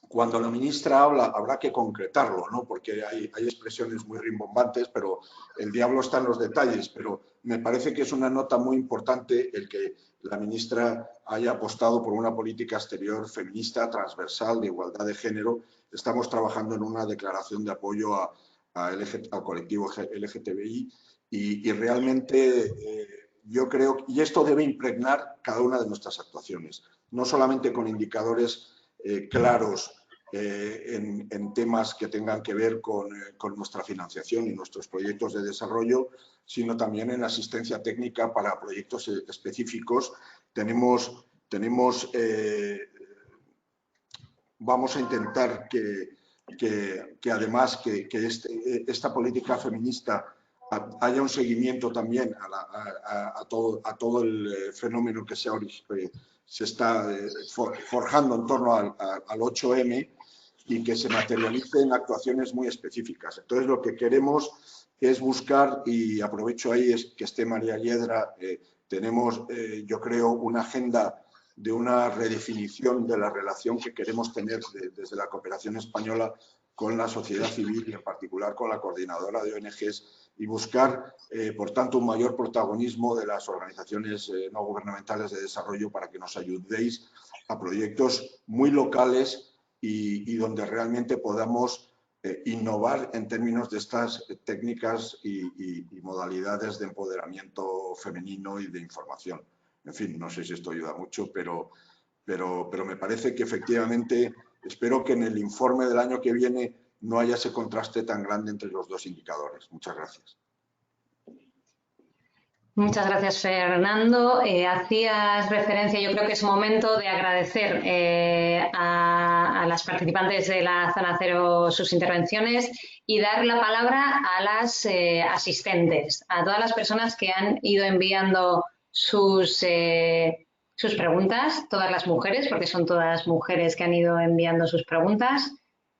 cuando la ministra habla habrá que concretarlo, ¿no? Porque hay expresiones muy rimbombantes, pero el diablo está en los detalles. Pero me parece que es una nota muy importante el que la ministra haya apostado por una política exterior feminista, transversal, de igualdad de género. Estamos trabajando en una declaración de apoyo al colectivo LGTBI y realmente yo creo, y esto debe impregnar cada una de nuestras actuaciones, no solamente con indicadores claros en temas que tengan que ver con nuestra financiación y nuestros proyectos de desarrollo, sino también en asistencia técnica para proyectos específicos. Vamos a intentar que además que esta política feminista haya un seguimiento también a todo el fenómeno que se está forjando en torno al 8M y que se materialice en actuaciones muy específicas. Entonces, lo que queremos es buscar, y aprovecho ahí es que esté María Hiedra, tenemos, yo creo, una agenda de una redefinición de la relación que queremos tener desde la cooperación española con la sociedad civil y en particular con la coordinadora de ONGs y buscar, por tanto, un mayor protagonismo de las organizaciones no gubernamentales de desarrollo para que nos ayudéis a proyectos muy locales y donde realmente podamos innovar en términos de estas técnicas y modalidades de empoderamiento femenino y de información. En fin, no sé si esto ayuda mucho, pero me parece que efectivamente espero que en el informe del año que viene no haya ese contraste tan grande entre los dos indicadores. Muchas gracias. Muchas gracias, Fernando. Hacías referencia, yo creo que es momento de agradecer a las participantes de la Zona Cero sus intervenciones y dar la palabra a las asistentes, a todas las personas que han ido enviando sus preguntas, todas las mujeres, porque son todas mujeres que han ido enviando sus preguntas,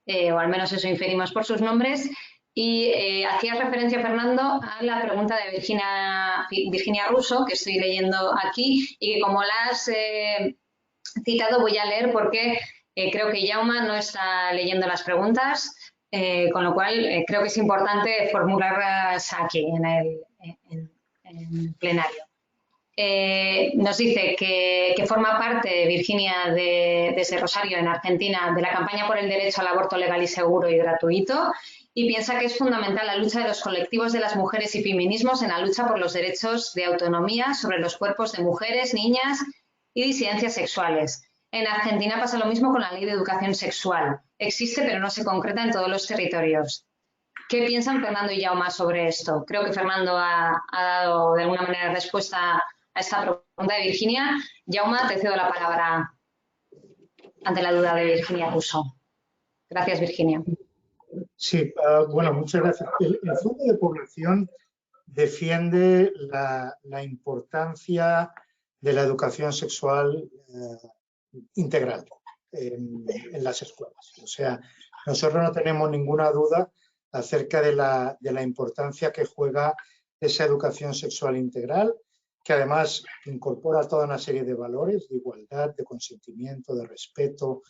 o al menos eso inferimos por sus nombres. Y hacías referencia, Fernando, a la pregunta de Virginia Russo, que estoy leyendo aquí, y que como la has citado voy a leer porque creo que Jaume no está leyendo las preguntas, con lo cual creo que es importante formularlas aquí en el plenario. Nos dice que forma parte, Virginia, desde Rosario, en Argentina, de la campaña por el derecho al aborto legal y seguro y gratuito, y piensa que es fundamental la lucha de los colectivos de las mujeres y feminismos en la lucha por los derechos de autonomía sobre los cuerpos de mujeres, niñas y disidencias sexuales. En Argentina pasa lo mismo con la Ley de Educación Sexual. Existe, pero no se concreta en todos los territorios. ¿Qué piensan Fernando y Jaume sobre esto? Creo que Fernando ha dado de alguna manera respuesta a esta pregunta de Virginia. Jaume, te cedo la palabra ante la duda de Virginia Russo. Gracias, Virginia. Sí, bueno, muchas gracias. El Fondo de Población defiende la importancia de la educación sexual integral en las escuelas. O sea, nosotros no tenemos ninguna duda acerca de la importancia que juega esa educación sexual integral, que además incorpora toda una serie de valores de igualdad, de consentimiento, de respeto,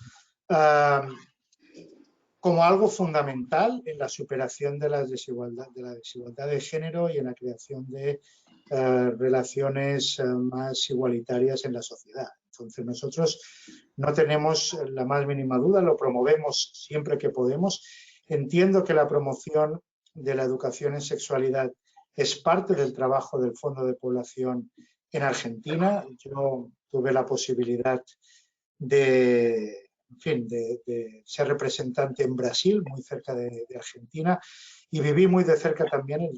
como algo fundamental en la superación de la desigualdad de género y en la creación de relaciones más igualitarias en la sociedad. Entonces nosotros no tenemos la más mínima duda, lo promovemos siempre que podemos. Entiendo que la promoción de la educación en sexualidad es parte del trabajo del Fondo de Población en Argentina. Yo tuve la posibilidad de ser representante en Brasil, muy cerca de Argentina, y viví muy de cerca también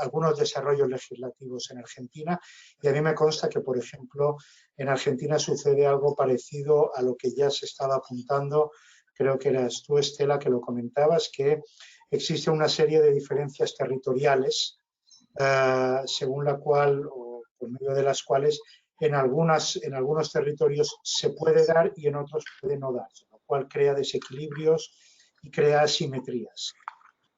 algunos desarrollos legislativos en Argentina, y a mí me consta que, por ejemplo, en Argentina sucede algo parecido a lo que ya se estaba apuntando, creo que eras tú, Estela, que lo comentabas, que existe una serie de diferencias territoriales según la cual, o por medio de las cuales, en algunos territorios se puede dar y en otros puede no darse, lo cual crea desequilibrios y crea asimetrías.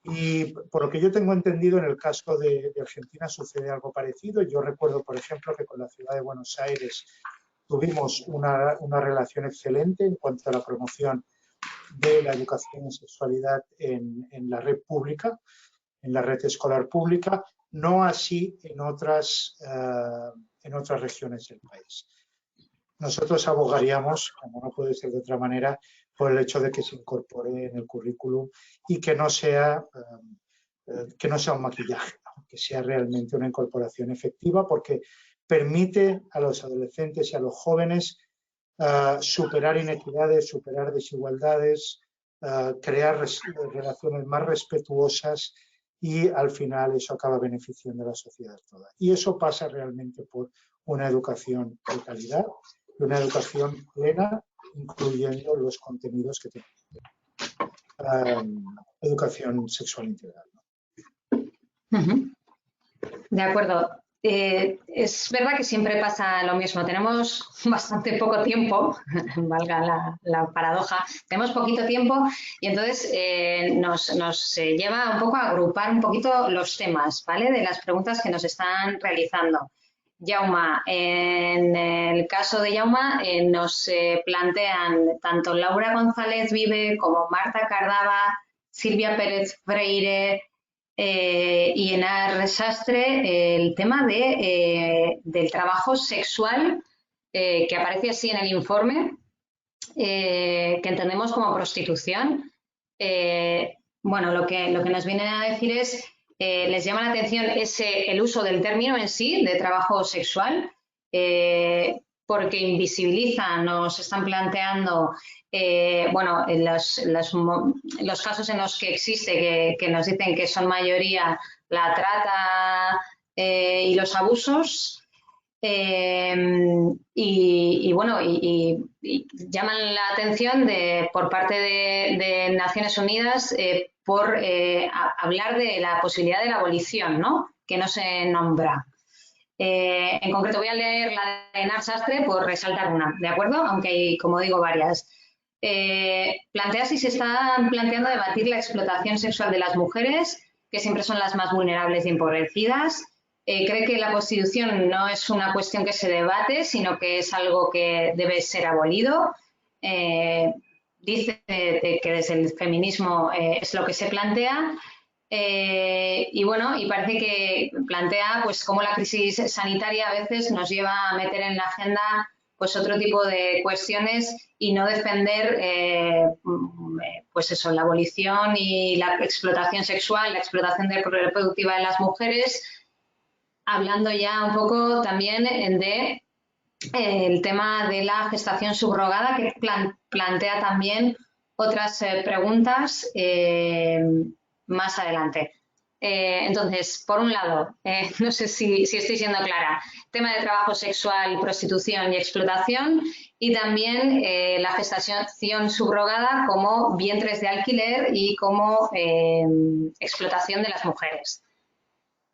Y por lo que yo tengo entendido, en el caso de Argentina sucede algo parecido. Yo recuerdo, por ejemplo, que con la ciudad de Buenos Aires tuvimos una relación excelente en cuanto a la promoción de la educación en sexualidad en la red pública, en la red escolar pública, no así en otras regiones del país. Nosotros abogaríamos, como no puede ser de otra manera, por el hecho de que se incorpore en el currículum y que no sea un maquillaje, ¿no? Que sea realmente una incorporación efectiva, porque permite a los adolescentes y a los jóvenes superar inequidades, superar desigualdades, crear relaciones más respetuosas, y al final eso acaba beneficiando a la sociedad toda. Y eso pasa realmente por una educación de calidad, una educación plena, incluyendo los contenidos que tiene educación sexual integral, ¿no? De acuerdo. Es verdad que siempre pasa lo mismo. Tenemos bastante poco tiempo, valga la paradoja, tenemos poquito tiempo y entonces nos lleva un poco a agrupar un poquito los temas, ¿vale? De las preguntas que nos están realizando. Jauma, en el caso de Jauma nos plantean tanto Laura González Vive como Marta Cardava, Silvia Pérez Freire, y Enar Sastre, el tema del trabajo sexual que aparece así en el informe, que entendemos como prostitución. Bueno, lo que nos vienen a decir es, les llama la atención el uso del término en sí, de trabajo sexual, porque invisibiliza, nos están planteando bueno, los casos en los que existe, que nos dicen que son mayoría la trata y los abusos, y bueno, y llaman la atención por parte de Naciones Unidas por hablar de la posibilidad de la abolición, ¿no? Que no se nombra. En concreto voy a leer la de Enar Sastre por resaltar una, ¿de acuerdo? Aunque hay, como digo, varias. Plantea si se está planteando debatir la explotación sexual de las mujeres, que siempre son las más vulnerables y empobrecidas. Cree que la Constitución no es una cuestión que se debate, sino que es algo que debe ser abolido. Dice que desde el feminismo es lo que se plantea. Y bueno, y parece que plantea pues cómo la crisis sanitaria a veces nos lleva a meter en la agenda pues otro tipo de cuestiones y no defender pues eso, la abolición y la explotación sexual, la explotación reproductiva de las mujeres, hablando ya un poco también de el tema de la gestación subrogada, que plantea también otras preguntas más adelante. Entonces, por un lado, no sé si estoy siendo clara, tema de trabajo sexual, prostitución y explotación, y también la gestación subrogada como vientres de alquiler y como explotación de las mujeres.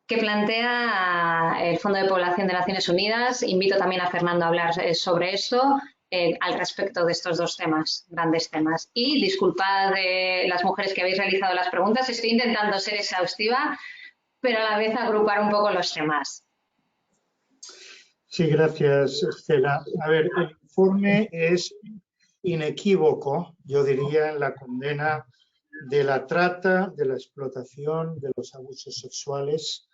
¿Qué plantea el Fondo de Población de Naciones Unidas? Invito también a Fernando a hablar sobre esto. Al respecto de estos dos temas, grandes temas. Y disculpad de las mujeres que habéis realizado las preguntas, estoy intentando ser exhaustiva, pero a la vez agrupar un poco los temas. Sí, gracias, Estela. A ver, el informe es inequívoco, yo diría, en la condena de la trata, de la explotación, de los abusos sexuales,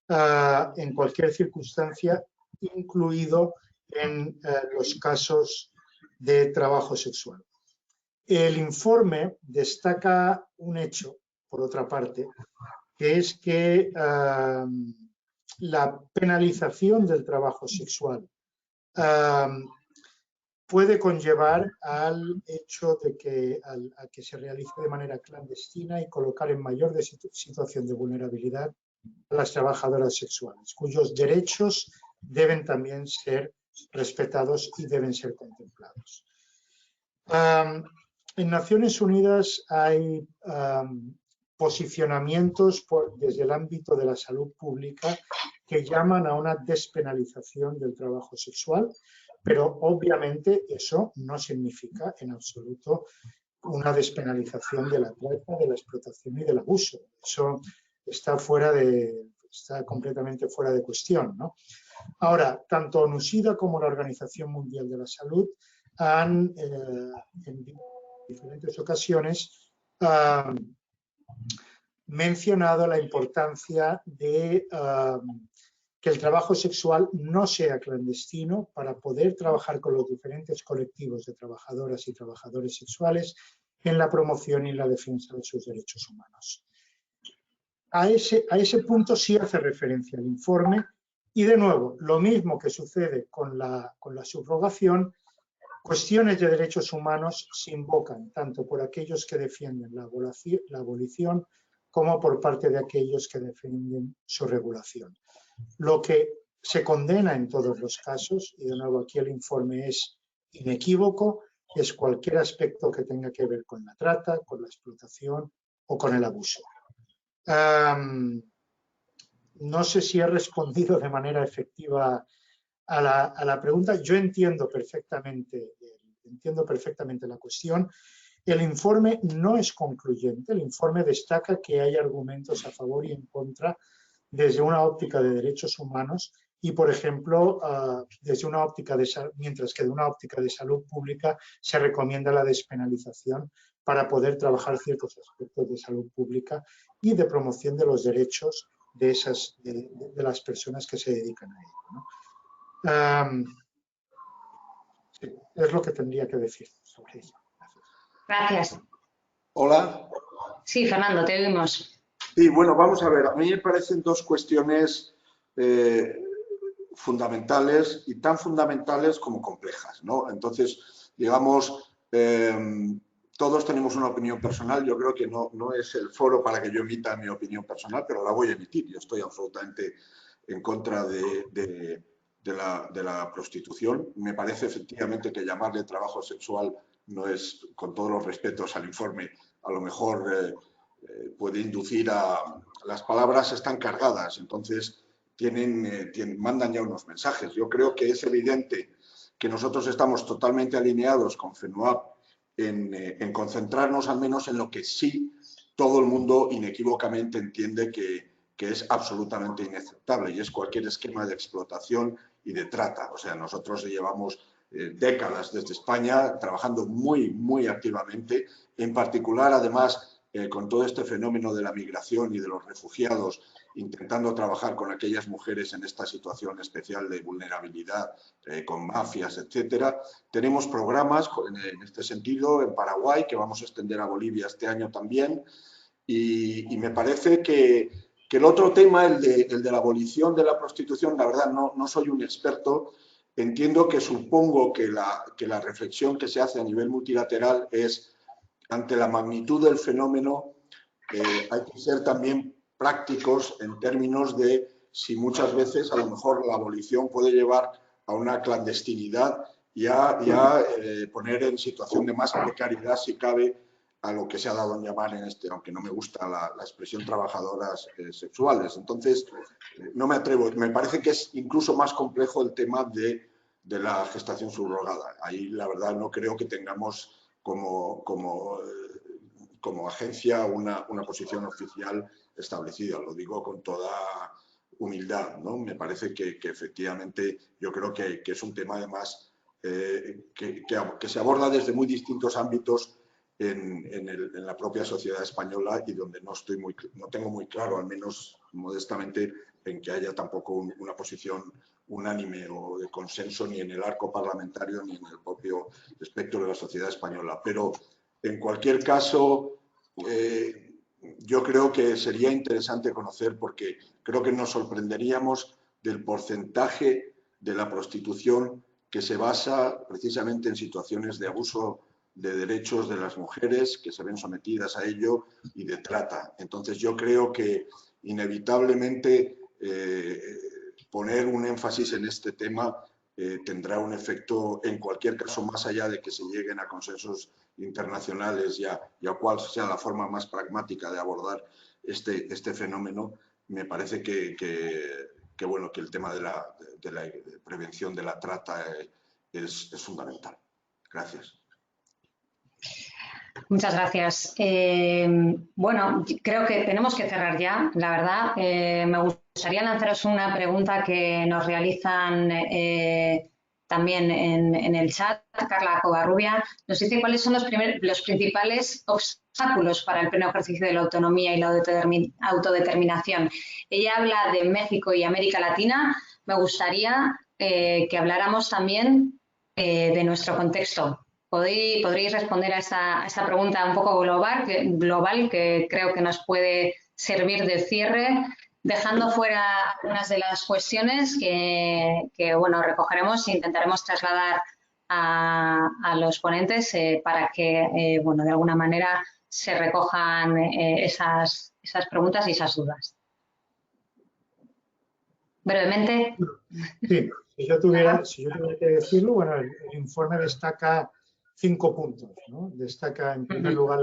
en cualquier circunstancia, incluido en los casos de trabajo sexual. El informe destaca un hecho, por otra parte, que es que la penalización del trabajo sexual puede conllevar al hecho de que, a que se realice de manera clandestina y colocar en mayor situación de vulnerabilidad a las trabajadoras sexuales, cuyos derechos deben también ser respetados y deben ser contemplados. En Naciones Unidas hay posicionamientos desde el ámbito de la salud pública que llaman a una despenalización del trabajo sexual, pero obviamente eso no significa en absoluto una despenalización de la trata, de la explotación y del abuso. Eso está completamente fuera de cuestión, ¿no? Ahora, tanto ONUSIDA como la Organización Mundial de la Salud han, en diferentes ocasiones, mencionado la importancia de que el trabajo sexual no sea clandestino para poder trabajar con los diferentes colectivos de trabajadoras y trabajadores sexuales en la promoción y la defensa de sus derechos humanos. A ese punto sí hace referencia el informe. Y de nuevo, lo mismo que sucede con la subrogación, cuestiones de derechos humanos se invocan tanto por aquellos que defienden la abolición como por parte de aquellos que defienden su regulación. Lo que se condena en todos los casos, y de nuevo aquí el informe es inequívoco, es cualquier aspecto que tenga que ver con la trata, con la explotación o con el abuso. no sé si he respondido de manera efectiva a la pregunta. Yo entiendo perfectamente la cuestión. El informe no es concluyente. El informe destaca que hay argumentos a favor y en contra desde una óptica de derechos humanos y, por ejemplo, desde una óptica mientras que de una óptica de salud pública se recomienda la despenalización para poder trabajar ciertos aspectos de salud pública y de promoción de los derechos de las personas que se dedican a ello, ¿no? Sí, es lo que tendría que decir sobre ello. Gracias. Hola. Sí, Fernando, te oímos. Sí, bueno, vamos a ver. A mí me parecen dos cuestiones fundamentales y tan fundamentales como complejas, ¿no? Entonces, digamos, todos tenemos una opinión personal. Yo creo que no es el foro para que yo emita mi opinión personal, pero la voy a emitir. Yo estoy absolutamente en contra de la prostitución. Me parece efectivamente que llamarle trabajo sexual no es, con todos los respetos al informe, a lo mejor puede inducir a... Las palabras están cargadas, entonces mandan ya unos mensajes. Yo creo que es evidente que nosotros estamos totalmente alineados con FENUAP en concentrarnos al menos en lo que sí todo el mundo inequívocamente entiende que es absolutamente inaceptable, y es cualquier esquema de explotación y de trata. O sea, nosotros llevamos décadas desde España trabajando muy activamente, en particular, además, con todo este fenómeno de la migración y de los refugiados, intentando trabajar con aquellas mujeres en esta situación especial de vulnerabilidad, con mafias, etcétera. Tenemos programas en este sentido en Paraguay, que vamos a extender a Bolivia este año también, y me parece que el otro tema, el de la abolición de la prostitución, la verdad no soy un experto. Entiendo que supongo que la reflexión que se hace a nivel multilateral es, ante la magnitud del fenómeno, hay que ser también prácticos en términos de si muchas veces a lo mejor la abolición puede llevar a una clandestinidad y a poner en situación de más precariedad, si cabe, a lo que se ha dado en llamar aunque no me gusta la expresión, trabajadoras sexuales. Entonces, no me atrevo. Me parece que es incluso más complejo el tema de la gestación subrogada. Ahí, la verdad, no creo que tengamos como agencia una posición oficial establecida. Lo digo con toda humildad, ¿no? Me parece que efectivamente yo creo que es un tema, además, que se aborda desde muy distintos ámbitos en la propia sociedad española, y donde no tengo muy claro, al menos modestamente, en que haya tampoco una posición unánime o de consenso ni en el arco parlamentario ni en el propio espectro de la sociedad española. Pero en cualquier caso, yo creo que sería interesante conocer, porque creo que nos sorprenderíamos del porcentaje de la prostitución que se basa precisamente en situaciones de abuso de derechos de las mujeres que se ven sometidas a ello y de trata. Entonces yo creo que inevitablemente poner un énfasis en este tema tendrá un efecto, en cualquier caso, más allá de que se lleguen a consensos internacionales y a cuál sea la forma más pragmática de abordar este fenómeno. Me parece que el tema de la prevención de la trata es fundamental. Gracias. Muchas gracias. Bueno, creo que tenemos que cerrar ya, la verdad. Me gustaría lanzaros una pregunta que nos realizan también en el chat. Carla Covarrubia nos dice cuáles son los principales obstáculos para el pleno ejercicio de la autonomía y la autodeterminación. Ella habla de México y América Latina. Me gustaría que habláramos también de nuestro contexto. ¿Podréis responder a esta pregunta un poco global, que creo que nos puede servir de cierre, dejando fuera algunas de las cuestiones que recogeremos e intentaremos trasladar a los ponentes para que, de alguna manera se recojan esas preguntas y esas dudas? Brevemente. Sí, si yo tuviera que decirlo, bueno, el informe destaca 5 puntos, ¿no? Destaca, en primer lugar,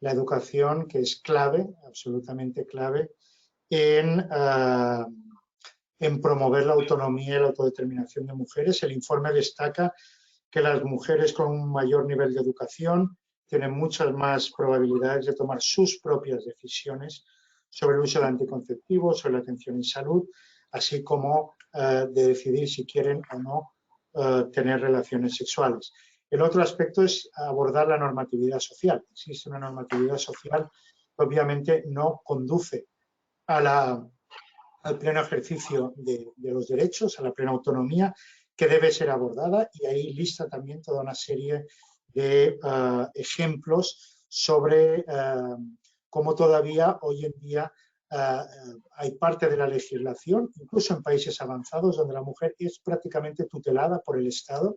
la educación, que es clave, absolutamente clave, en promover la autonomía y la autodeterminación de mujeres. El informe destaca que las mujeres con un mayor nivel de educación tienen muchas más probabilidades de tomar sus propias decisiones sobre el uso de anticonceptivos, sobre la atención en salud, así como de decidir si quieren o no tener relaciones sexuales. El otro aspecto es abordar la normatividad social. Existe una normatividad social que obviamente no conduce al pleno ejercicio de los derechos, a la plena autonomía, que debe ser abordada, y ahí lista también toda una serie de ejemplos sobre cómo todavía hoy en día hay parte de la legislación, incluso en países avanzados, donde la mujer es prácticamente tutelada por el Estado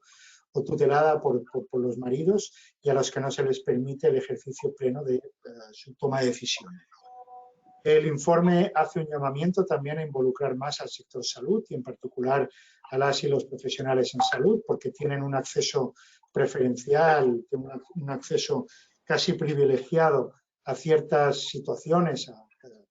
o tutelada por los maridos, y a los que no se les permite el ejercicio pleno de su toma de decisiones. El informe hace un llamamiento también a involucrar más al sector salud y en particular a las y los profesionales en salud, porque tienen un acceso preferencial, un acceso casi privilegiado a ciertas situaciones,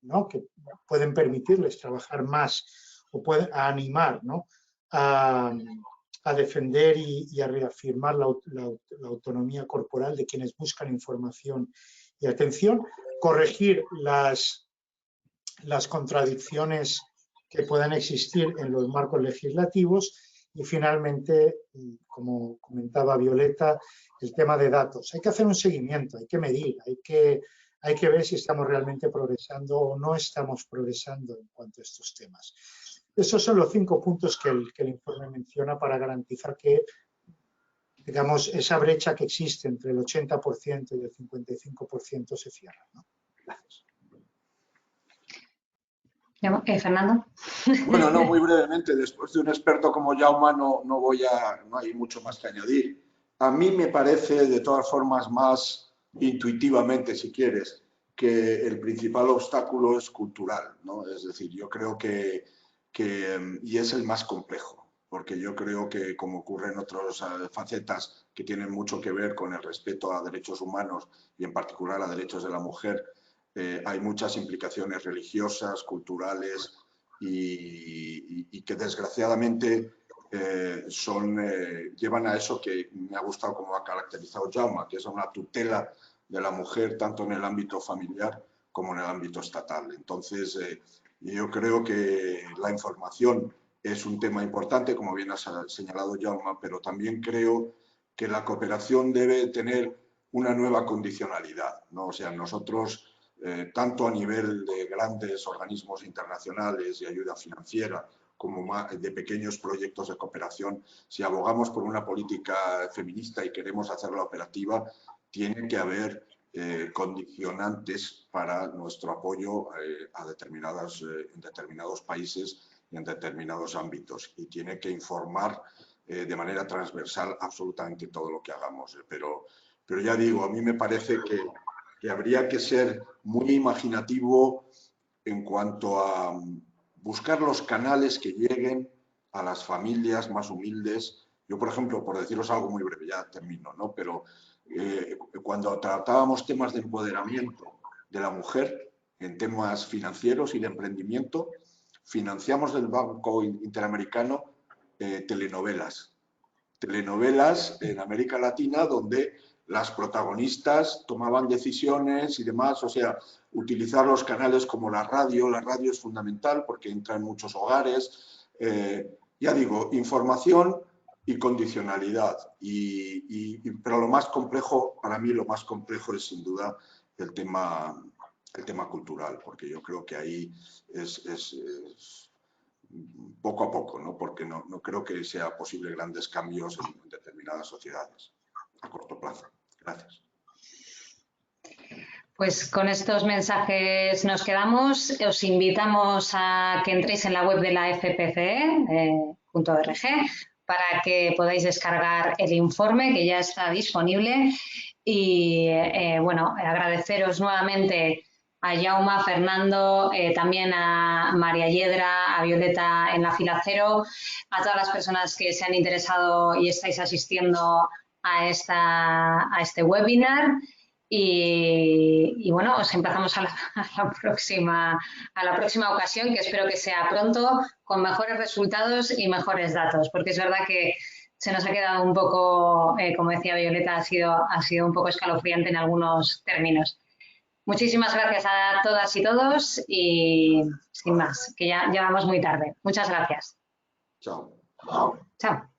¿no?, que pueden permitirles trabajar más o pueden animar, ¿no?, a defender y a reafirmar la autonomía corporal de quienes buscan información y atención, corregir las contradicciones que puedan existir en los marcos legislativos y finalmente, como comentaba Violeta, el tema de datos. Hay que hacer un seguimiento, hay que medir, hay que ver si estamos realmente progresando o no estamos progresando en cuanto a estos temas. Esos son los 5 puntos que el informe menciona para garantizar que, digamos, esa brecha que existe entre el 80% y el 55% se cierra, ¿no? Gracias. Fernando. Bueno, no, muy brevemente, después de un experto como Jaume no hay mucho más que añadir. A mí me parece, de todas formas, más intuitivamente, si quieres, que el principal obstáculo es cultural, ¿no? Es decir, yo creo que y es el más complejo, porque yo creo que, como ocurre en otras facetas que tienen mucho que ver con el respeto a derechos humanos y en particular a derechos de la mujer, hay muchas implicaciones religiosas, culturales y que desgraciadamente llevan a eso que me ha gustado como ha caracterizado Jaume, que es una tutela de la mujer tanto en el ámbito familiar como en el ámbito estatal. Entonces, yo creo que la información es un tema importante, como bien ha señalado Jaume, pero también creo que la cooperación debe tener una nueva condicionalidad, ¿no? O sea, nosotros, tanto a nivel de grandes organismos internacionales y ayuda financiera, como de pequeños proyectos de cooperación, si abogamos por una política feminista y queremos hacerla operativa, tiene que haber condicionantes para nuestro apoyo en determinados países y en determinados ámbitos, y tiene que informar de manera transversal absolutamente todo lo que hagamos. Pero ya digo, a mí me parece que habría que ser muy imaginativo en cuanto a buscar los canales que lleguen a las familias más humildes. Yo, por ejemplo, por deciros algo muy breve, ya termino, ¿no? Pero cuando tratábamos temas de empoderamiento de la mujer en temas financieros y de emprendimiento, financiamos del Banco Interamericano telenovelas en América Latina donde las protagonistas tomaban decisiones y demás, o sea, utilizar los canales como la radio es fundamental porque entra en muchos hogares, ya digo, información y condicionalidad, pero lo más complejo, para mí lo más complejo es sin duda el tema cultural, porque yo creo que ahí es poco a poco, ¿no? Porque no creo que sea posible grandes cambios en determinadas sociedades a corto plazo. Gracias. Pues con estos mensajes nos quedamos. Os invitamos a que entréis en la web de la fpce.org para que podáis descargar el informe que ya está disponible y bueno, agradeceros nuevamente a Jaume, a Fernando, también a María Yedra, a Violeta en la fila cero, a todas las personas que se han interesado y estáis asistiendo a este webinar. Y bueno, os emplazamos a la próxima ocasión, que espero que sea pronto, con mejores resultados y mejores datos, porque es verdad que se nos ha quedado un poco, como decía Violeta, ha sido un poco escalofriante en algunos términos. Muchísimas gracias a todas y todos y sin más, que ya vamos muy tarde. Muchas gracias. Chao. Chao.